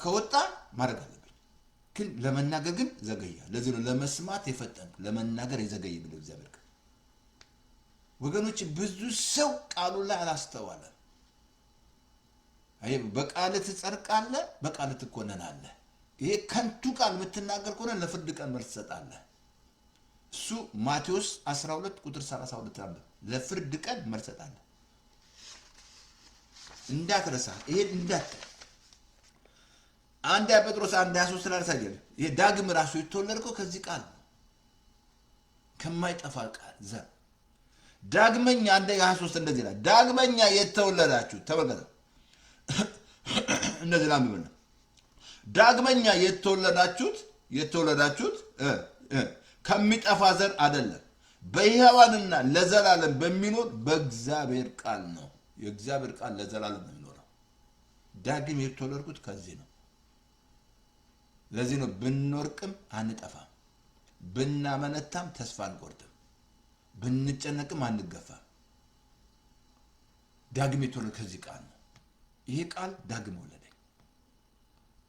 ከወጣ ማድረግ አለብኝ። ግን ለመናገር ግን ዘገያለሁ። ለዚህ ነው ለመስማት የፈጠንኩ ለመናገር የዘገየ ብለው እግዚአብሔር ቃል። ወገኖች ብዙ ሰው ቃሉ ላይ አላስተዋለም። አይ በቃል ትጸድቃለህ፣ በቃል ትኮነናለህ። ይሄ ከንቱ ቃል የምትናገር ከሆነ ለፍርድ ቀን መልስ ትሰጣለህ። እሱ ማቴዎስ 12:32 አለ። ለፍርድ ቀን መልስ ትሰጣለህ። እንዳትረሳ። ይሄ እንዳት አንድ ጴጥሮስ 1:23 ስላልሳየለ ይሄ ዳግም ራሱ የተወለድከው ከዚህ ቃል ነው፣ ከማይጠፋ ቃል ዘር። ዳግመኛ 1:23 እንደዚህ ይላል። ዳግመኛ የተወለዳችሁ ተመልከቱ። እንደዚህ ላምብና ዳግመኛ የተወለዳችሁት ከሚጠፋ ዘር አይደለም፣ በሕያዋንና ለዘላለም በሚኖር በእግዚአብሔር ቃል ነው። የእግዚአብሔር ቃል ለዘላለም ነው የሚኖረው። ዳግም የተወለድኩት ከዚህ ነው። ለዚህ ነው ብንወርቅም አንጠፋም፣ ብናመነታም ተስፋ አንቆርጥም፣ ብንጨነቅም አንገፋም። ዳግም የተወለድኩት ከዚህ ቃል ነው። ይሄ ቃል ዳግም ወለደኝ፣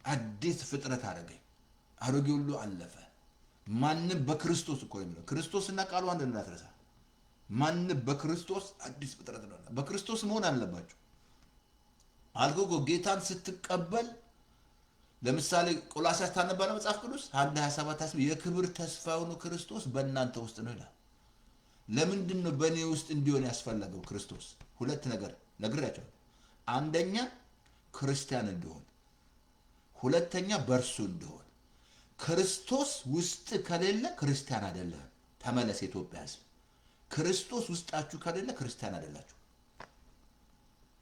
አዲስ ፍጥረት አደረገኝ። አሮጌ ሁሉ አለፈ። ማንም በክርስቶስ እኮ ነው። ክርስቶስና ቃሉ አንድ እንዳትረሳ። ማንም በክርስቶስ አዲስ ፍጥረት ነው። በክርስቶስ መሆን አለባችሁ። አልኩ ጌታን ስትቀበል ለምሳሌ ቆላስይስ ታነባለ መጽሐፍ ቅዱስ 1:27 የክብር ተስፋ ሆኖ ክርስቶስ በእናንተ ውስጥ ነው ይላል። ለምንድን ነው በእኔ ውስጥ እንዲሆን ያስፈልገው ክርስቶስ? ሁለት ነገር ነግሬያቸዋለሁ። አንደኛ ክርስቲያን እንደሆን፣ ሁለተኛ በእርሱ እንደሆን። ክርስቶስ ውስጥ ከሌለ ክርስቲያን አይደለም። ተመለስ የኢትዮጵያ ሕዝብ፣ ክርስቶስ ውስጣችሁ ከሌለ ክርስቲያን አይደላችሁ።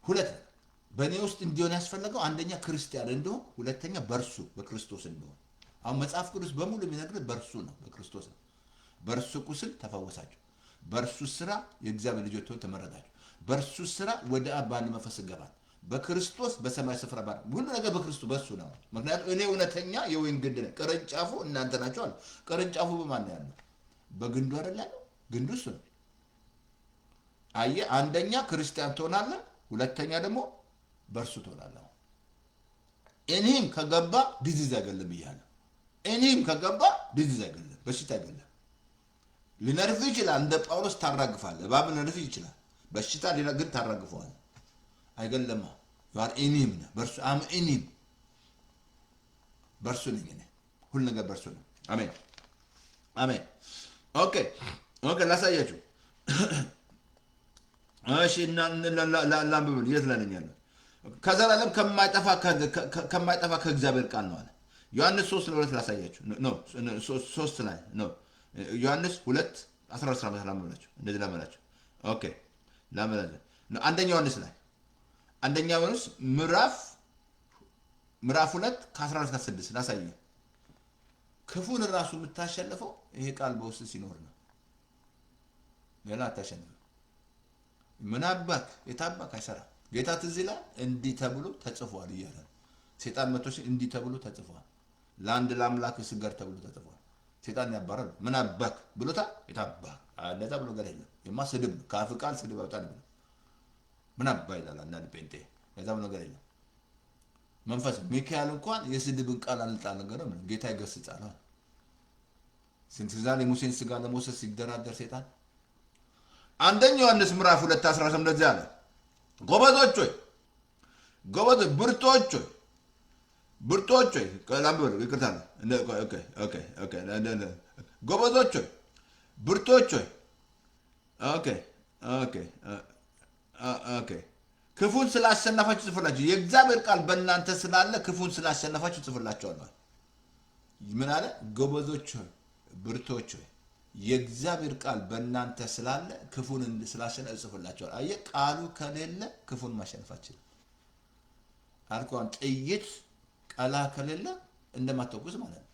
ሁለት በእኔ ውስጥ እንዲሆን ያስፈልገው አንደኛ ክርስቲያን እንደሆን፣ ሁለተኛ በእርሱ በክርስቶስ እንደሆን። አሁን መጽሐፍ ቅዱስ በሙሉ የሚነግርህ በእርሱ ነው፣ በክርስቶስ ነው። በእርሱ ቁስል ተፈወሳችሁ፣ በእርሱ ስራ የእግዚአብሔር ልጆች ሆይ ተመረጣችሁ፣ በእርሱ ስራ ወደ አብ በአንድ መንፈስ ገባል፣ በክርስቶስ በሰማይ ስፍራ ባል ሁሉ ነገር በክርስቶስ በእሱ ነው። ምክንያቱም እኔ እውነተኛ የወይን ግንድ ነኝ፣ ቅርንጫፉ እናንተ ናችሁ አለ። ቅርንጫፉ በማን ነው ያለው? በግንዱ አይደል ያለው? ግንዱ እሱ ነው። አየህ፣ አንደኛ ክርስቲያን ትሆናለህ፣ ሁለተኛ ደግሞ በእርሱ ትሆናለህ። እኔም ከገባ ዲዚዝ አይገለም ብያለሁ። እኔም ከገባ ዲዚዝ አይገለም፣ በሽታ አይገለም። ሊነርፍ ይችላል፣ እንደ ጳውሎስ ታራግፋለህ። እባብ ሊነርፍ ይችላል፣ በሽታ ሌላ ግን ታራግፈዋል። አይገለማ ያር እኔም ነህ በእርሱ አም እኔም በእርሱ ነኝ። እኔ ሁሉ ነገር በእርሱ ነው። አሜን አሜን። ኦኬ ላሳያችሁ። እሺ እና ላንብብ። የት ላይ ነኝ ያለው? ከዘላለም ከማይጠፋ ከእግዚአብሔር ቃል ነው አለ። ዮሐንስ 3:2 ላሳያችሁ ነው። 3 ላይ ነው። ዮሐንስ 2:14 ላምብላችሁ። እንደዚህ ላምብላችሁ። ኦኬ ላምብላችሁ። አንደኛ ዮሐንስ ላይ አንደኛ ዮሐንስ ምዕራፍ 2:14-16 ላሳየህ። ክፉን ራሱ የምታሸንፈው ይሄ ቃል በውስጥ ሲኖር ነው። ሌላ አታሸንፍም። ምን አባክ የታባክ አይሰራ። ጌታ ትዝ ይላል እንዲህ ተብሎ ተጽፏል እያለ ሴጣን መጥቶ እንዲህ ተብሎ ተጽፏል፣ ለአንድ ለአምላክ ስገድ ተብሎ ተጽፏል። ሴጣን ያባራል። ምን አባክ ብሎታል። የታባክ እንደዛ ብሎ ነገር የለም። የማ ስድብ ነው። ከአፍ ቃል ስድብ ያወጣል ብሎ ምን አባ ይላል አንዳንድ ጴንጤ። ከዛ ብሎ ነገር የለም። መንፈስ ሚካኤል እንኳን የስድብን ቃል አልጣል ነገር ነው። ጌታ ይገስጻል። ስንት ዛሬ ሙሴን ስጋ ለመውሰድ ሲደራደር ሴጣን አንደኛ ዮሐንስ ምዕራፍ 2:18 እንደዚህ አለ። ጎበዞች ሆይ ብርቶች ሆይ ከላምበር ይቅርታ ጎበዞች ሆይ ብርቶች ሆይ ክፉን ስላሸነፋችሁ ጽፍላችሁ። የእግዚአብሔር ቃል በእናንተ ስላለ ክፉን ስላሸነፋችሁ ጽፍላችኋል። ምን አለ? ጎበዞች ሆይ ብርቶች ሆይ የእግዚአብሔር ቃል በእናንተ ስላለ ክፉን ስላሸነፈ ጽፍላችኋል። አየህ፣ ቃሉ ከሌለ ክፉን ማሸነፋችን አልኳን። ጥይት ቀላ ከሌለ እንደማተኩስ ማለት ነው።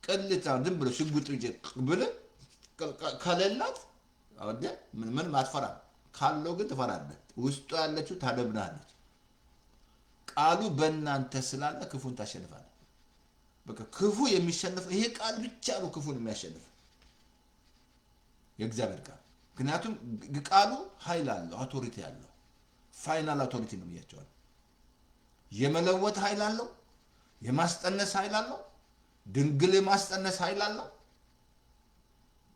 ቅልታ ዝም ብሎ ሽጉጥ ብለ ከሌላት አወደ ምን ማትፈራ ካለው ግን ትፈራለህ። ውስጡ ያለችው ታደብናለች። ቃሉ በእናንተ ስላለ ክፉን ታሸንፋለህ። በቃ ክፉ የሚሸነፍ ይሄ ቃል ብቻ ነው ክፉን የሚያሸንፍ የእግዚአብሔር ቃል። ምክንያቱም ቃሉ ኃይል አለው፣ አውቶሪቲ አለው። ፋይናል አውቶሪቲ ነው ብያቸዋል። የመለወጥ ኃይል አለው፣ የማስጠነስ ኃይል አለው፣ ድንግል የማስጠነስ ኃይል አለው፣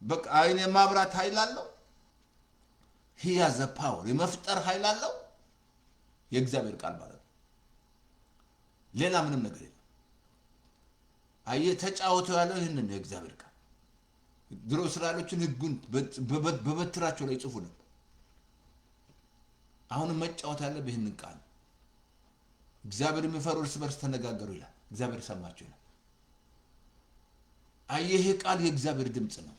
በቃ አይን የማብራት ኃይል አለው። he has a power የመፍጠር ኃይል አለው የእግዚአብሔር ቃል ማለት ነው። ሌላ ምንም ነገር የለም። አየህ፣ ተጫወተው ያለው ይህንን ነው የእግዚአብሔር ቃል። ድሮ እስራኤሎችን ሕጉን በበትራቸው ላይ ጽፉ ነበር። አሁንም መጫወት ያለብህ ይህንን ቃል። እግዚአብሔር የሚፈሩ እርስ በርስ ተነጋገሩ ይላል። እግዚአብሔር ሰማቸው ይላል። አየህ፣ ይሄ ቃል የእግዚአብሔር ድምፅ ነው።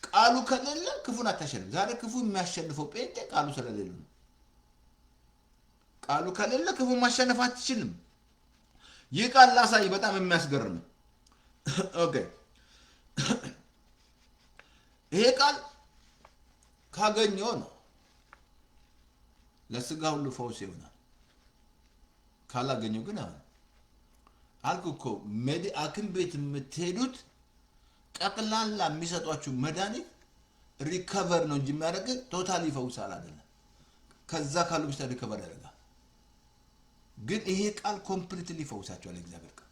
ቃሉ ከሌለ ክፉን አታሸንፍ። ዛሬ ክፉ የሚያሸንፈው ጴንጤ ቃሉ ስለሌለ ነው። ቃሉ ከሌለ ክፉ ማሸነፍ አትችልም። ይህ ቃል ላሳይ፣ በጣም የሚያስገርም። ኦኬ፣ ይሄ ቃል ካገኘው ነው ለስጋ ሁሉ ፈውስ ይሆናል። ካላገኘው ግን አሁን አልኩ እኮ ሐኪም ቤት የምትሄዱት ጠቅላላ የሚሰጧችሁ መድኃኒት ሪከቨር ነው እንጂ የሚያደርግ ቶታሊ ይፈውሳል አይደለም። ከዛ ካሉ ብቻ ሪከቨር ያደርጋል። ግን ይሄ ቃል ኮምፕሊትሊ ይፈውሳቸዋል። እግዚአብሔር ቃል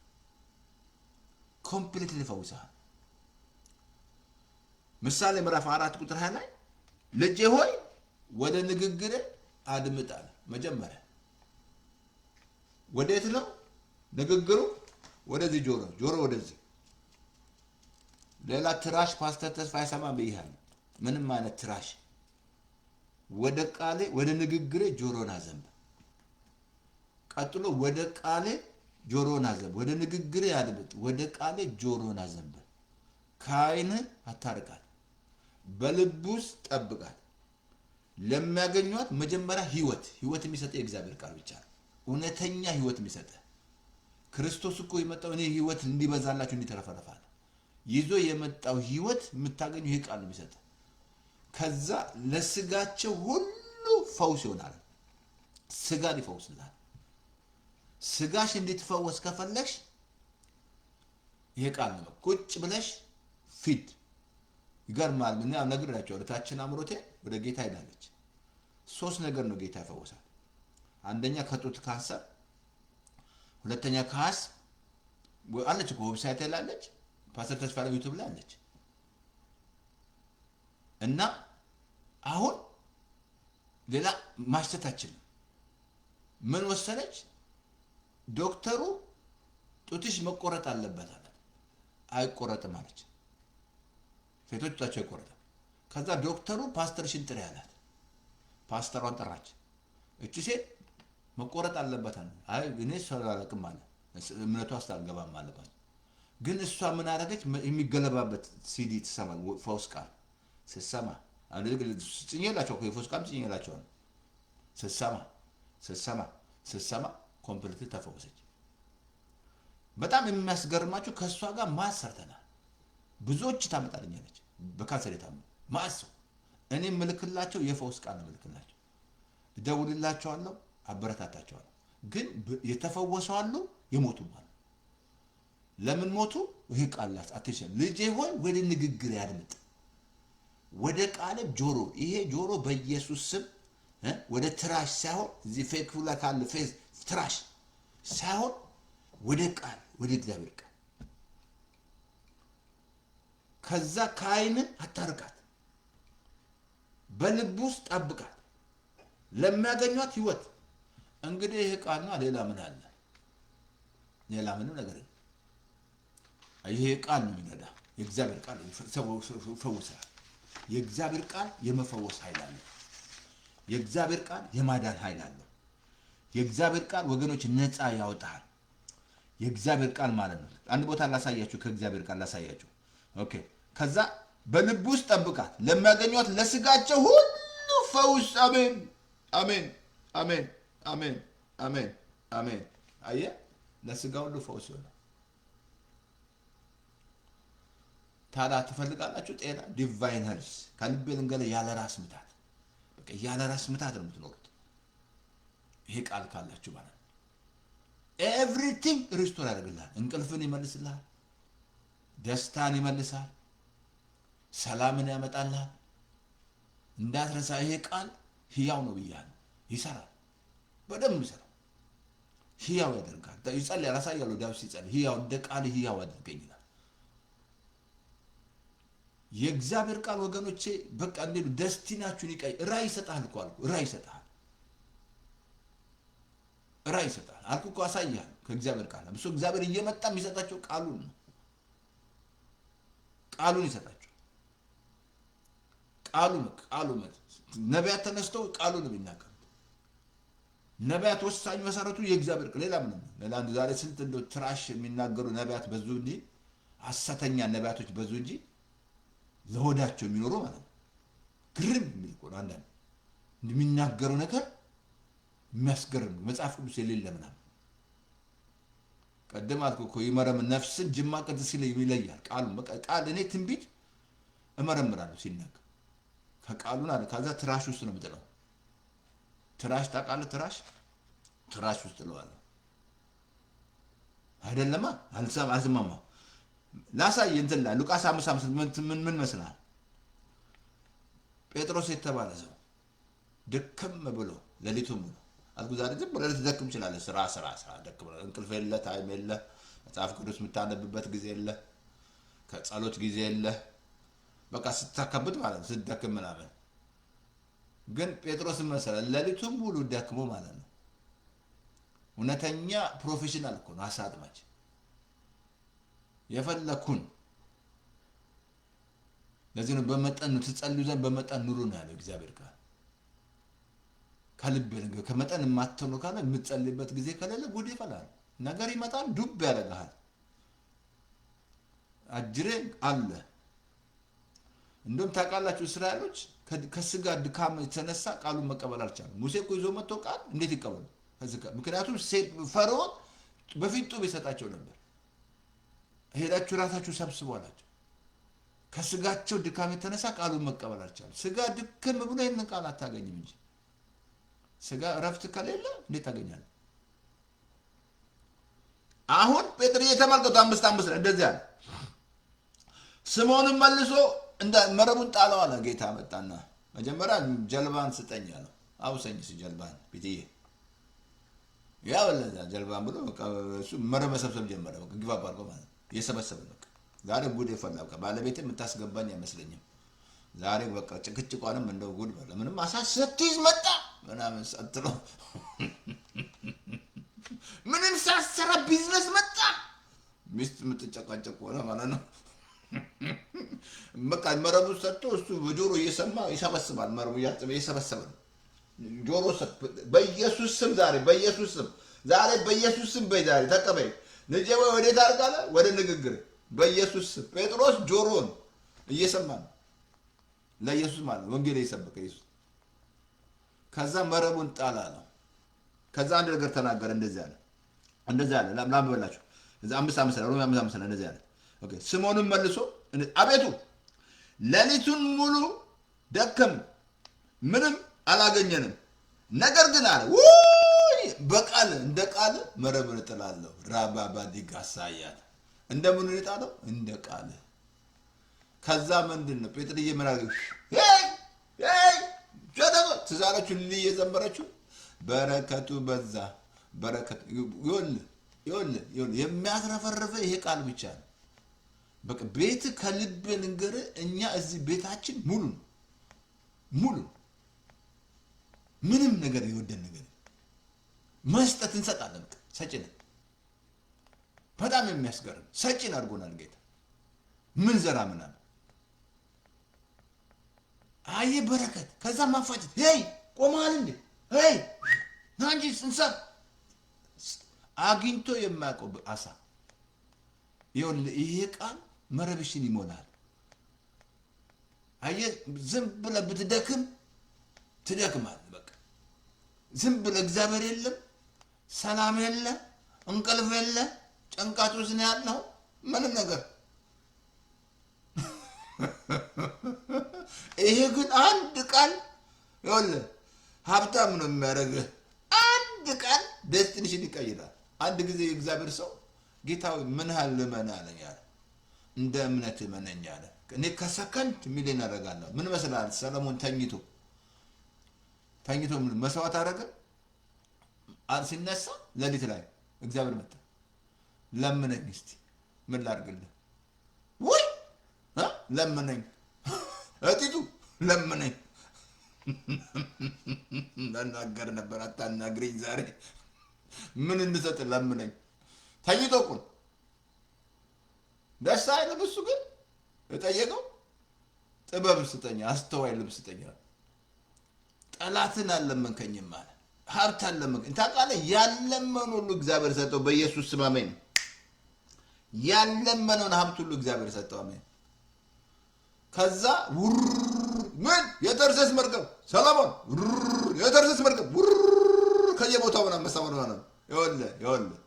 ኮምፕሊትሊ ይፈውሳል። ምሳሌ ምዕራፍ 4:20 ላይ ልጄ ሆይ ወደ ንግግር አድምጥ አለ። መጀመሪያ ወዴት ነው ንግግሩ? ወደዚህ ጆሮ ወደዚህ። ሌላ ትራሽ ፓስተር ተስፋ አይሰማም ብያለሁ። ምንም አይነት ትራሽ ወደ ቃሌ ወደ ንግግሬ ጆሮን አዘንብ። ቀጥሎ ወደ ቃሌ ጆሮን አዘንብ። ወደ ንግግሬ አድምጥ። ወደ ቃሌ ጆሮን አዘንብ። ከዓይን አታርቃት፣ በልብ ውስጥ ጠብቃት። ለሚያገኟት መጀመሪያ ህይወት የሚሰጥ የእግዚአብሔር ቃል ብቻ ነው። እውነተኛ ህይወት የሚሰጥ ክርስቶስ እኮ የመጣው እኔ ህይወት እንዲበዛላችሁ እንዲተረፈረፋል ይዞ የመጣው ህይወት የምታገኙ ይሄ ቃል ነው የሚሰጥ። ከዛ ለስጋቸው ሁሉ ፈውስ ይሆናል። ስጋን ይፈውስልሃል። ስጋሽ እንድትፈወስ ከፈለግሽ ይሄ ቃል ነው። ቁጭ ብለሽ ፊድ ይገርማል። ምን ነግራቸው ለታችን አምሮቴ ወደ ጌታ ሄዳለች። 3 ነገር ነው ጌታ ይፈወሳል። አንደኛ ከጡት ካንሰር፣ ሁለተኛ ከአስ አለች እኮ ዌብሳይት ላይ አለች። ፓስተር ተስፋ ላይ ዩቲዩብ ላይ አለች። እና አሁን ሌላ ማሽተት አትችልም። ምን ወሰነች? ዶክተሩ ጡትሽ መቆረጥ አለበት አለ። አይቆረጥም አለች። ሴቶች ጡታቸው አይቆረጥም። ከዛ ዶክተሩ ፓስተርሽን ጥሪ አላት። ፓስተሯን ጠራች። እቺ ሴት መቆረጥ አለበት አለ። አይ እኔ ሰላላቅም አለ። እምነቷ አስተልገባም አለባት። ግን እሷ ምን አደረገች? የሚገለባበት ሲዲ ትሰማ ፈውስ ቃል ስትሰማ አንድ ጽኝላቸው የፈውስ ቃል ጽኝላቸው ስትሰማ ኮምፕሊት ተፈወሰች። በጣም የሚያስገርማችሁ ከእሷ ጋር ማሰርተናል። ብዙዎች ታመጣልኛለች በካንሰር የታመሙ ማሰው እኔ ምልክላቸው የፈውስ ቃል ነው ምልክላቸው። እደውልላቸዋለሁ፣ አበረታታቸዋለሁ። ግን የተፈወሰው አሉ፣ የሞቱም አሉ። ለምን ሞቱ? ይሄ ቃላት አትሽን ልጄ ሆይ ወደ ንግግር ያድምጥ፣ ወደ ቃል ጆሮ። ይሄ ጆሮ በኢየሱስ ስም ወደ ትራሽ ሳይሆን እዚህ ፌክ ላይ ካለ ፌስ ትራሽ ሳይሆን ወደ ቃል ወደ እግዚአብሔር ቃል። ከዛ ከዓይን አታርቃት፣ በልብ ውስጥ ጠብቃት። ለሚያገኟት ህይወት። እንግዲህ ይሄ ቃል ነው። ሌላ ምን አለ? ሌላ ምንም ነገር የለም። ይሄ ቃል ነው የሚረዳ። የእግዚአብሔር ቃል ይፈውሳል። የእግዚአብሔር ቃል የመፈወስ ኃይል አለው። የእግዚአብሔር ቃል የማዳን ኃይል አለው። የእግዚአብሔር ቃል ወገኖች ነፃ ያወጣል። የእግዚአብሔር ቃል ማለት ነው። አንድ ቦታ ላሳያችሁ፣ ከእግዚአብሔር ቃል ላሳያችሁ። ኦኬ። ከዛ በልብ ውስጥ ጠብቃት፣ ለሚያገኟት ለስጋቸው ሁሉ ፈውስ። አሜን አሜን አሜን አሜን አሜን አሜን። አየ ለስጋ ሁሉ ፈውስ ይሆናል። ታዲያ ትፈልጋላችሁ ጤና? ዲቫይን ሄልስ ከልቤ ልንገርህ፣ ያለ ራስ ምታት፣ በቃ ያለ ራስ ምታት ነው የምትኖሩት። ይሄ ቃል ካላችሁ ማለት ነው። ኤቭሪቲንግ ሪስቶር ያደርግልሃል። እንቅልፍን ይመልስልሃል፣ ደስታን ይመልሳል፣ ሰላምን ያመጣልሃል። እንዳትረሳ፣ ይሄ ቃል ህያው ነው ብያለሁ። ይሰራል፣ በደንብ ይሰራል። ህያው ያደርጋል። ይጸልያል፣ አሳያለሁ። ዳዊት ሲጸልይ ህያው እንደ ቃል ህያው አድርገኝ ይላል። የእግዚአብሔር ቃል ወገኖቼ በቃ እንዴ ደስቲናችሁን ይቀይ ራይ ይሰጣል እኮ አልኩ። ራይ ይሰጣል አልኩ እኮ አሳያለሁ። ከእግዚአብሔር ቃል እሱ እግዚአብሔር እየመጣ የሚሰጣቸው ቃሉን ነው። ቃሉን ይሰጣቸው። ቃሉ ነቢያት ተነስተው ቃሉን ነው የሚናገሩት። ነቢያት ወሳኝ መሰረቱ የእግዚአብሔር ቃል። ሌላ ምንም ሌላ አንድ ዛሬ ስንት እንደው ትራሽ የሚናገሩ ነቢያት በዙ እንጂ ሐሰተኛ ነቢያቶች በዙ እንጂ ለሆዳቸው የሚኖሩ ማለት ነው። ግርም የሚል እኮ ነው አንዳንድ እንደሚናገረው ነገር የሚያስገርም መጽሐፍ ቅዱስ የሌለ ምናምን። ቀደም አልኩ እኮ ይመረም ነፍስን ጅማ ቅድስ ሲል ይለያል ቃሉ። በቃ ቃል እኔ ትንቢት እመረምራለሁ ሲናገር ከቃሉን አለ። ከዛ ትራሽ ውስጥ ነው የምጥለው። ትራሽ ታውቃለህ? ትራሽ ውስጥ ጥለዋለሁ አይደለማ። አልሰማማ ላሳይ እንትን ላይ ሉቃስ 5:5 ምን መስላል? ጴጥሮስ የተባለ ሰው ደከም ብሎ ሌሊቱን ሙሉ አልኩ። ዛሬ ዝም ብለህ ልትደክም ትችላለህ። ስራ ደክም ብለህ እንቅልፍ የለ፣ ታይም የለ፣ መጽሐፍ ቅዱስ የምታነብበት ጊዜ የለ፣ ከጸሎት ጊዜ የለ። በቃ ስትከብድ ማለት ስትደክም ምናምን። ግን ጴጥሮስ መሰለ ሌሊቱን ሙሉ ደክሞ ማለት ነው። እውነተኛ ፕሮፌሽናል እኮ ነው አሳ አጥማጅ። የፈለኩን ለዚህ ነው በመጠን ትጸልዩ ዘንድ በመጠን ኑሩ ነው ያለው እግዚአብሔር ቃል። ከልብ ከመጠን የማትሆኑ ካለ የምትጸልይበት ጊዜ ከሌለ ጉድ ይፈላል። ነገር ይመጣል፣ ዱብ ያደርጋል። አጅሬ አለ። እንደውም ታውቃላችሁ እስራኤሎች ከስጋ ድካም የተነሳ ቃሉን መቀበል አልቻሉም። ሙሴ እኮ ይዞ መጥቶ ቃል እንዴት ይቀበሉ? ምክንያቱም ፈርዖን በፊት ጡብ ይሰጣቸው ነበር። ሄዳችሁ ራሳችሁ ሰብስቡ አላቸው። ከስጋቸው ድካም የተነሳ ቃሉን መቀበል አልቻሉም። ስጋ ድክም ብሎ ይህንን ቃል አታገኝም እንጂ ስጋ እረፍት ከሌለ እንዴት ታገኛለህ? አሁን ጴጥሮስ የተመልከቱ 5:5 እንደዚህ አለ። ስምዖንም መልሶ እንደ መረቡን ጣለው አለ። ጌታ መጣና መጀመሪያ ጀልባን ስጠኝ አለው። አውሰኝስ ጀልባን ቢትዬ ያው ለዛ ጀልባን ብሎ እሱ መረብ መሰብሰብ ጀመረ። በቃ ግባ ባርቆ ማለት እየሰበሰበ በቃ ዛሬ ጉድ ይፈላ። በቃ ባለቤቴ የምታስገባኝ አይመስለኝም ዛሬ በቃ ጭቅጭቋንም እንደው ጉድ ባለ ምንም አሳሰትይዝ መጣ ምናምን ሰጥሎ ምንም ሳሰራ ቢዝነስ መጣ ሚስት የምትጨቃጨቅ ሆነ ማለት ነው። በቃ መረቡ ሰጥቶ እሱ በጆሮ እየሰማ ይሰበስባል። መረቡ እየሰበሰበ ነው ጆሮ በኢየሱስ ስም ዛሬ በኢየሱስ ስም ዛሬ በኢየሱስ ስም በዛሬ ተቀበይ ልጄ ወይ ወዴት አርጋለ ወደ ንግግር በኢየሱስ ስም። ጴጥሮስ ጆሮን እየሰማ ነው ለኢየሱስ ማለት ወንጌል እየሰበከ ኢየሱስ። ከዛ መረቡን ጣላ ነው። ከዛ አንድ ነገር ተናገረ። እንደዚህ አለ ላምበላችሁ እዛ 5:5 ሮሜ 5:5 እንደዚህ አለ። ኦኬ ስምዖንም መልሶ አቤቱ ሌሊቱን ሙሉ ደከም ምንም አላገኘንም፣ ነገር ግን አለ በቃል እንደ ቃል መረብን እጥላለሁ። ራባባዲጋሳያል እንደምን እጣለው እንደ ቃል። ከዛ ምንድነው ጴጥሮስ ይመራል ጀደው ትዛለችሁ ልይ የዘመረችው በረከቱ በዛ በረከት ይወል የሚያስረፈርፈ ይሄ ቃል ብቻ ነው። በቃ ቤት ከልብ ንገር እኛ እዚህ ቤታችን ሙሉ ምንም ነገር ይወደን ነገር መስጠት እንሰጣለን። በቃ ሰጪን በጣም የሚያስገርም ሰጪን አድርጎናል ጌታ። ምን ዘራ ምናምን አይ በረከት ከዛ ማፋጨት ቆማል እንዴ ናንጂ እንሰብ አግኝቶ የማያውቀው አሳ ይሄ ቃል መረብሽን ይሞላል። አየ ዝም ብለህ ብትደክም ትደክማለህ። በቃ ዝም ብለህ እግዚአብሔር የለም፣ ሰላም የለ፣ እንቅልፍ የለ፣ ጭንቀት ውስጥ ነው ያለው ምንም ነገር። ይሄ ግን አንድ ቃል ይኸውልህ ሀብታም ነው የሚያደርግህ። አንድ ቃል ዴስቲኒሽን ይቀይራል። አንድ ጊዜ እግዚአብሔር ሰው ጌታው ምን ያህል ልመና አለኝ አለ። እንደ እምነት እመነኝ አለ። እኔ ከሰከንድ ሚሊዮን አደርጋለሁ። ምን መስላል? ሰለሞን ተኝቶ ምን መስዋዕት አደረገ? ሲነሳ ሌሊት ላይ እግዚአብሔር መጣ። ለምነኝ እስቲ ምን ላድርግልህ? ወይ ለምነኝ እጢቱ ለምነኝ እናገር ነበር። አታናግረኝ ዛሬ ምን እንሰጥ ለምነኝ። ተኝቶ እኮ ደስ አይልም። እሱ ግን የጠየቀው ጥበብ ስጠኝ፣ አስተዋይ ልብ ስጠኝ። ጠላትን አለመንከኝም ማለት ሀብት አለመንከኝ። ታውቃለህ ያለመን ሁሉ እግዚአብሔር ሰጠው በኢየሱስ ስም አሜን። ያለመነውን ሀብት ሁሉ እግዚአብሔር ሰጠው አሜን። ከዛ ምን የተርሴስ መርከብ ሰለሞን የተርሴስ መርከብ ከየቦታው ምናምን መሳመር ነው። ይኸውልህ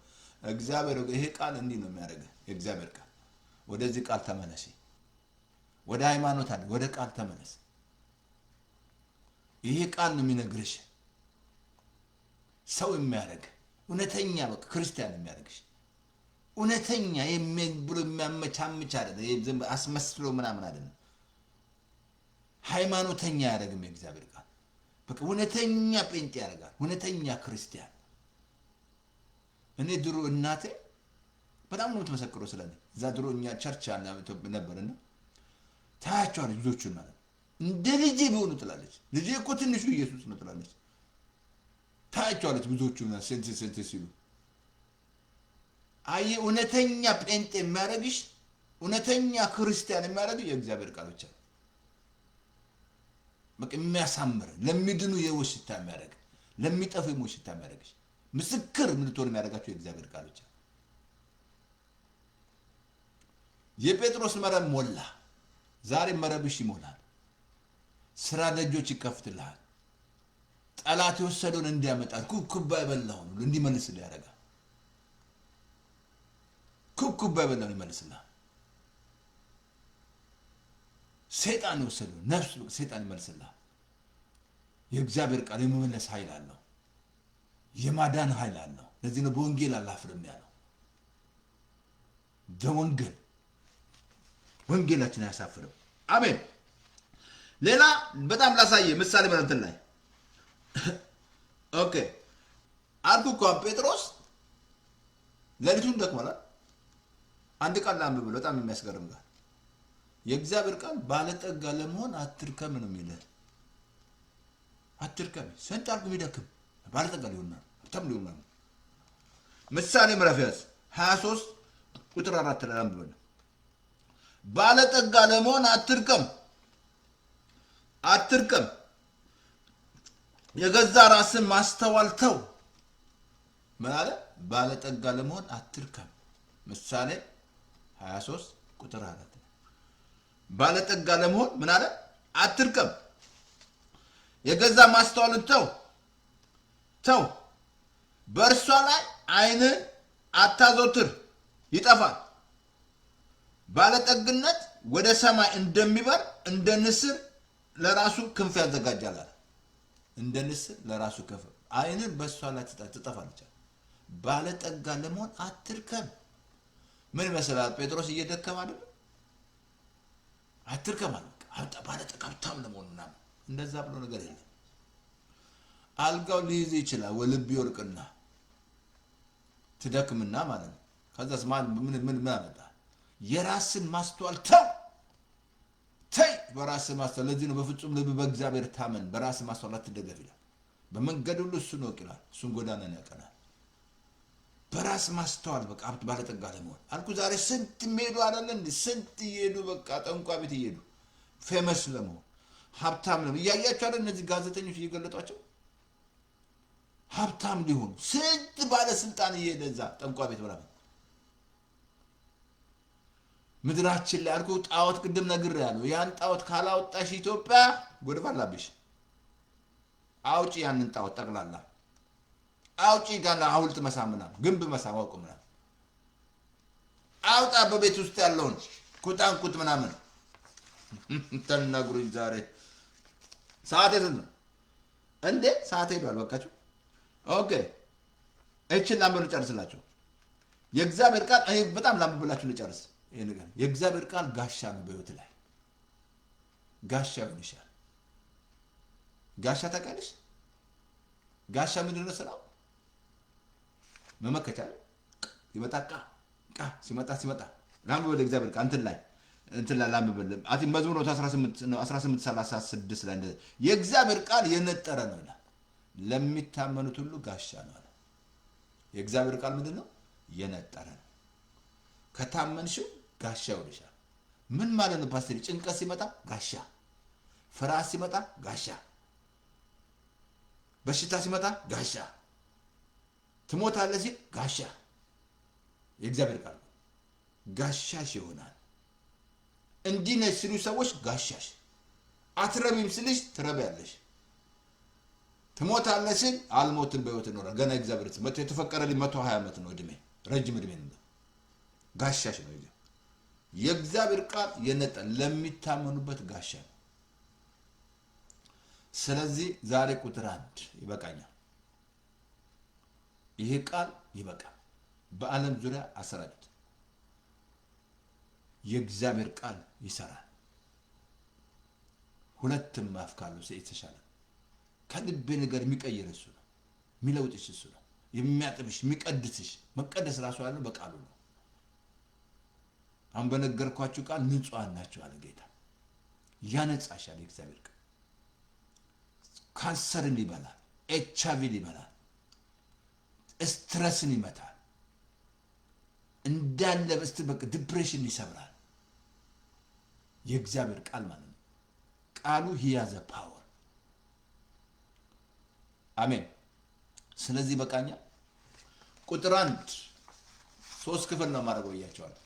እግዚአብሔር ይሄ ቃል እንዲህ ነው የሚያደርገው። የእግዚአብሔር ቃል ወደዚህ ቃል ተመለስ። ወደ ሃይማኖት አለ ወደ ቃል ተመለስ። ይሄ ቃል ነው የሚነግርሽ ሰው የሚያደርግ እውነተኛ በቃ ክርስቲያን የሚያደርግሽ እውነተኛ ብሎ የሚያመቻምች አይደለም። አስመስሎ ምናምን አይደለም። ሃይማኖተኛ ያደርግም የእግዚአብሔር ቃል በቃ እውነተኛ ጴንጤ ያደርጋል። እውነተኛ ክርስቲያን። እኔ ድሮ እናቴ በጣም ነው የምትመሰክረው ስለኔ። እዛ ድሮ እኛ ቸርች ነበርና ታያቸዋለች ልጆቹን ማለት እንደ ልጄ ቢሆኑ ትላለች። ልጄ እኮ ትንሹ ኢየሱስ ነው ትላለች። ታያቸዋለች ብዙዎቹ ስንት ሲሉ አይ እውነተኛ ጴንጤ የሚያደርግሽ እውነተኛ ክርስቲያን የሚያደርግሽ የእግዚአብሔር ቃል ብቻ ነው። በቃ የሚያሳምር ለሚድኑ የሕይወት ሽታ የሚያደርግ ለሚጠፉ የሞት ሽታ የሚያደርግሽ ምስክር ምንድትሆን የሚያደርጋቸው የእግዚአብሔር ቃል ብቻ። የጴጥሮስ መረብ ሞላ። ዛሬ መረብሽ ይሞላል። ስራ ደጆች ይከፍትልሃል። ጠላት የወሰደውን እንዲያመጣል ኩብኩባ የበላውን ሁሉ እንዲመልስልህ ያደርጋል። ኩብኩባ የበላውን ይመልስልሃል። ሰይጣን የወሰደውን ነፍስ ሰይጣን ይመልስልሃል። የእግዚአብሔር ቃል የመመለስ ኃይል አለው። የማዳን ኃይል አለው። ለዚህ ነው በወንጌል አላፍርም ያለው። በወንጌል ወንጌላችን አያሳፍርም። አሜን። ሌላ በጣም ላሳየ ምሳሌ በእንትን ላይ ኦኬ አልኩ እኮ ጴጥሮስ ሌሊቱን ደክሟል። አንድ ቃል ላንብብ ብሎ በጣም የሚያስገርም ቃል የእግዚአብሔር ቃል ባለጠጋ ለመሆን አትርከም ነው የሚለው። አትርከም ስንት አልኩ የሚደክም ባለጠጋ ሊሆንና ተም ሊሆንና ምሳሌ ምዕራፍ 23 ቁጥር 4 ላይ አንብበን ባለጠጋ ለመሆን አትርከም አትርከም የገዛ ራስን ማስተዋል ተው። ምን አለ? ባለጠጋ ለመሆን አትርከም። ምሳሌ 23 ቁጥር 4 ባለጠጋ ለመሆን ምን አለ? አትርከም የገዛ ማስተዋልን ተው ተው። በእርሷ ላይ ዓይንን አታዘውትር ይጠፋል። ባለጠግነት ወደ ሰማይ እንደሚበር እንደ ንስር ለራሱ ክንፍ ያዘጋጃል። እንደ ንስር ለራሱ ክንፍ ዓይንን በእሷ ላይ ትጠፋለች። ባለጠጋ ለመሆን አትርከም። ምን ይመስላል? ጴጥሮስ እየደከመ አይደል? አትርከም አለ። ባለጠጋ ሀብታም ለመሆን ምናምን እንደዛ ብሎ ነገር የለም። አልጋው ሊይዝ ይችላል። ወልብ ይወርቅና ትደክምና ማለት ነው። ከዛስ ምን አመጣ? የራስን ማስተዋል ተው ተይ። በራስ ማስተዋል ለዚህ ነው በፍጹም ልብ በእግዚአብሔር ታመን በራስ ማስተዋል አትደገፍ ይላል። በመንገድ ሁሉ እሱን ወቅ ይላል። እሱን ጎዳናን ያቀናል። በራስ ማስተዋል በቃ ሀብት ባለጠጋ ለመሆን አልኩ። ዛሬ ስንት የሚሄዱ አይደለ እንዴ? ስንት ይሄዱ በቃ ጠንቋ ቤት ይሄዱ ፌመስ ለመሆን ሀብታም ለመሆን እያያቸው አይደል? እነዚህ ጋዜጠኞች እየገለጧቸው ሀብታም ሊሆኑ ስንት ባለስልጣን እየሄደ እዛ ጠንቋ ቤት ምናምን ምድራችን ላይ አልኩ። ጣዖት ቅድም ነግሬያለሁ። ያን ጣዖት ካላወጣሽ ኢትዮጵያ ጎድፍ አላብሽ። አውጪ ያንን ጣዖት ጠቅላላ አውጪ። ጋር ሐውልት መሳምና ግንብ መሳም አውቁ ምናምን አውጣ። በቤት ውስጥ ያለውን ኩታንኩት ምናምን ተናግሩኝ። ዛሬ ሰዓት የት ነው እንዴ? ሰዓት ሄዷል። በቃችሁ። ኦኬ እቺን ላምበሉ ጨርስላችሁ። የእግዚአብሔር ቃል እኔ በጣም ላምብላችሁ ልጨርስ። ይሄ ነገር የእግዚአብሔር ቃል ጋሻ ነው። በህይወት ላይ ጋሻ ይሆንሻል። ጋሻ ታውቂያለሽ? ጋሻ ምንድን ነው ስራው? መመከቻ ይመጣ ቃ ሲመጣ ላምብ ወደ እግዚአብሔር ቃል እንትን ላይ ላምብ አቲ መዝሙር 18:36 ላይ የእግዚአብሔር ቃል የነጠረ ነው ይላል። ለሚታመኑት ሁሉ ጋሻ ነው አለ። የእግዚአብሔር ቃል ምንድን ነው? የነጠረ ነው። ከታመንሽው ጋሻ ይሆንሻል። ምን ማለት ነው ፓስተር? ጭንቀት ሲመጣ ጋሻ፣ ፍርሃት ሲመጣ ጋሻ፣ በሽታ ሲመጣ ጋሻ፣ ትሞታለህ ሲል ጋሻ። የእግዚአብሔር ቃል ጋሻሽ ይሆናል። እንዲህ ነሽ ሲሉ ሰዎች ጋሻሽ፣ አትረቢም ስልሽ ትረቢያለሽ። ትሞታለህ ሲል አልሞትም በህይወት እኖራለሁ። ገና እግዚአብሔር የተፈቀደልኝ 120 ዓመት ነው እድሜ፣ ረጅም እድሜ ነው። ጋሻሽ ነው የእግዚአብሔር ቃል የነጠ ለሚታመኑበት ጋሻ ነው። ስለዚህ ዛሬ ቁጥር 1 ይበቃኛል። ይሄ ቃል ይበቃል። በዓለም ዙሪያ አሰራጭት። የእግዚአብሔር ቃል ይሰራል። ሁለትም አፍ ካለው የተሻለ ከልቤ ነገር የሚቀይር እሱ ነው። የሚለውጥሽ እሱ ነው። የሚያጥብሽ የሚቀድስሽ። መቀደስ ራሱ ያለው በቃሉ ነው። አሁን በነገርኳችሁ ቃል ንጹሃን ናችሁ አለ ጌታ። ያነጻሻል። የእግዚአብሔር ቃል ካንሰርን ይበላል፣ ኤችአይቪን ይበላል፣ ስትረስን ይመታል፣ እንዳለ በስተ በቃ ዲፕሬሽን ይሰብራል። የእግዚአብሔር ቃል ማለት ነው። ቃሉ ሂያዘ ፓወር አሜን። ስለዚህ በቃኛ ቁጥር 1 3 ክፍል ነው ማድረግ ብያቸዋለሁ።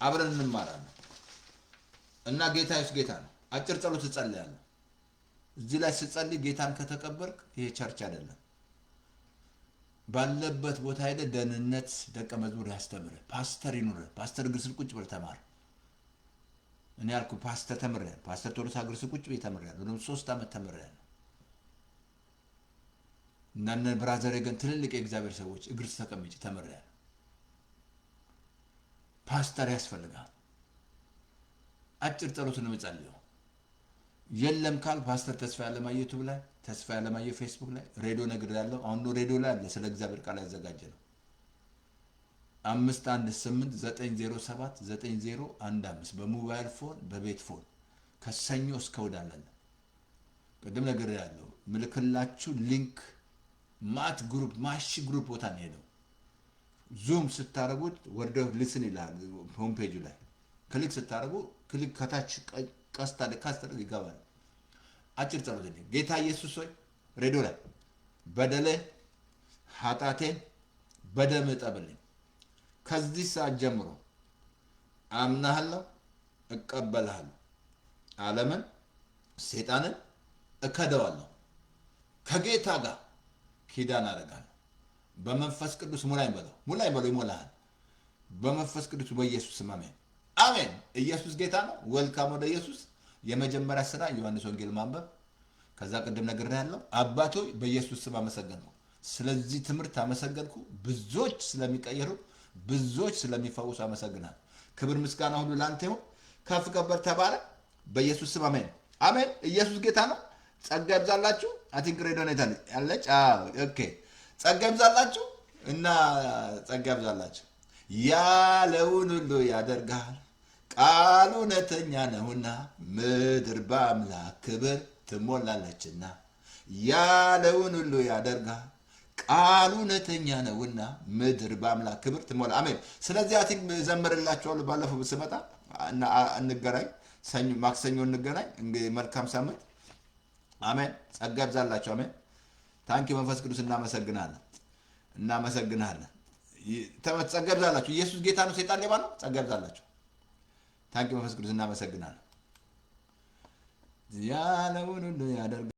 አብረን እንማራለን እና ጌታ ኢየሱስ ጌታ ነው። አጭር ጸሎት ትጸልያለህ። እዚህ ላይ ስትጸልይ ጌታን ከተቀበልክ ይሄ ቸርች አይደለም። ባለበት ቦታ ሄደ ደህንነት ደቀ መዝሙር ያስተምርህ ፓስተር ይኑርህ። ፓስተር እግር ስር ቁጭ ብለህ ተማር። እኔ ያልኩ ፓስተር ተምሬያለሁ። ፓስተር ቶሎሳ እግር ስር ቁጭ ብዬ ተምሬያለሁ። ወደ 3 ዓመት ተምሬያለሁ። እና እነ ብራዘር ግን ትልልቅ የእግዚአብሔር ሰዎች እግር ስር ተቀምጬ ተምሬያለሁ። ፓስተር ያስፈልጋል። አጭር ጸሎት ነው የምጸልየው። የለም ካል ፓስተር ተስፋ ያለማየሁ ዩቲዩብ ላይ ተስፋ ያለማየሁ ፌስቡክ ላይ ሬዲዮ ነገር ያለው አሁን ነው ሬዲዮ ላይ አለ። ስለ እግዚአብሔር ቃል ያዘጋጀ ነው። 51890799015 በሞባይል ፎን በቤት ፎን ከሰኞ እስከ እሑድ አለን። ቅድም ነገር ያለው ምልክላችሁ ሊንክ ማት ግሩፕ ማሺ ግሩፕ ቦታ ነው ሄደው ዙም ስታረጉት ወርደ ሊስን ይላል። ሆም ፔጁ ላይ ክሊክ ስታረጉ ክሊክ ከታች ቀስታ ለካስተር ይገባል። አጭር ጸሎት ነው። ጌታ ኢየሱስ ሆይ ሬዲዮ ላይ በደለ ኃጢአቴን በደም እጠብልኝ። ከዚህ ሰዓት ጀምሮ አምናለሁ፣ እቀበልሃለሁ። ዓለምን ሰይጣንን እከደዋለሁ። ከጌታ ጋር ኪዳን አደርጋለሁ። በመንፈስ ቅዱስ ሙላኝ በለው ይሞላሃል። በመንፈስ ቅዱስ በኢየሱስ ስም አሜን አሜን። ኢየሱስ ጌታ ነው። ወልካም ወደ ኢየሱስ። የመጀመሪያ ስራ ዮሐንስ ወንጌል ማንበብ። ከዛ ቅድም ነግሬሃለሁ። አባቶ በኢየሱስ ስም አመሰገንኩ። ስለዚህ ትምህርት አመሰገንኩ። ብዙዎች ስለሚቀየሩ ብዙዎች ስለሚፈውሱ አመሰግናለሁ። ክብር ምስጋና ሁሉ ላንተ ይሁን። ከፍ ከበር ተባለ በኢየሱስ ስም አሜን አሜን። ኢየሱስ ጌታ ነው። ጸጋ ይብዛላችሁ። አቲንክ ሬዲዮ ነው ያለች። ኦኬ ጸጋ ይብዛላችሁ እና ጸጋ ይብዛላችሁ። ያለውን ሁሉ ያደርጋል ቃሉ እውነተኛ ነውና ምድር በአምላክ ክብር ትሞላለችና። ያለውን ሁሉ ያደርጋል ቃሉ እውነተኛ ነውና ምድር በአምላክ ክብር ትሞላ አሜን። ስለዚህ አቲንክ ዘምርላችኋለሁ። ባለፈው ስመጣ እንገናኝ፣ ሰኞ ማክሰኞ እንገናኝ። እንግዲህ መልካም ሳምንት አሜን። ጸጋ ይብዛላችሁ አሜን። ታንኪ መንፈስ ቅዱስ እናመሰግናለን። ጸጋ ይብዛላችሁ። ኢየሱስ ጌታ ነው፣ ሰይጣን ሌባ ነው። ጸጋ ይብዛላችሁ። ታንኪ መንፈስ ቅዱስ እናመሰግናለን። ያለውን ሁሉ ያደርጋል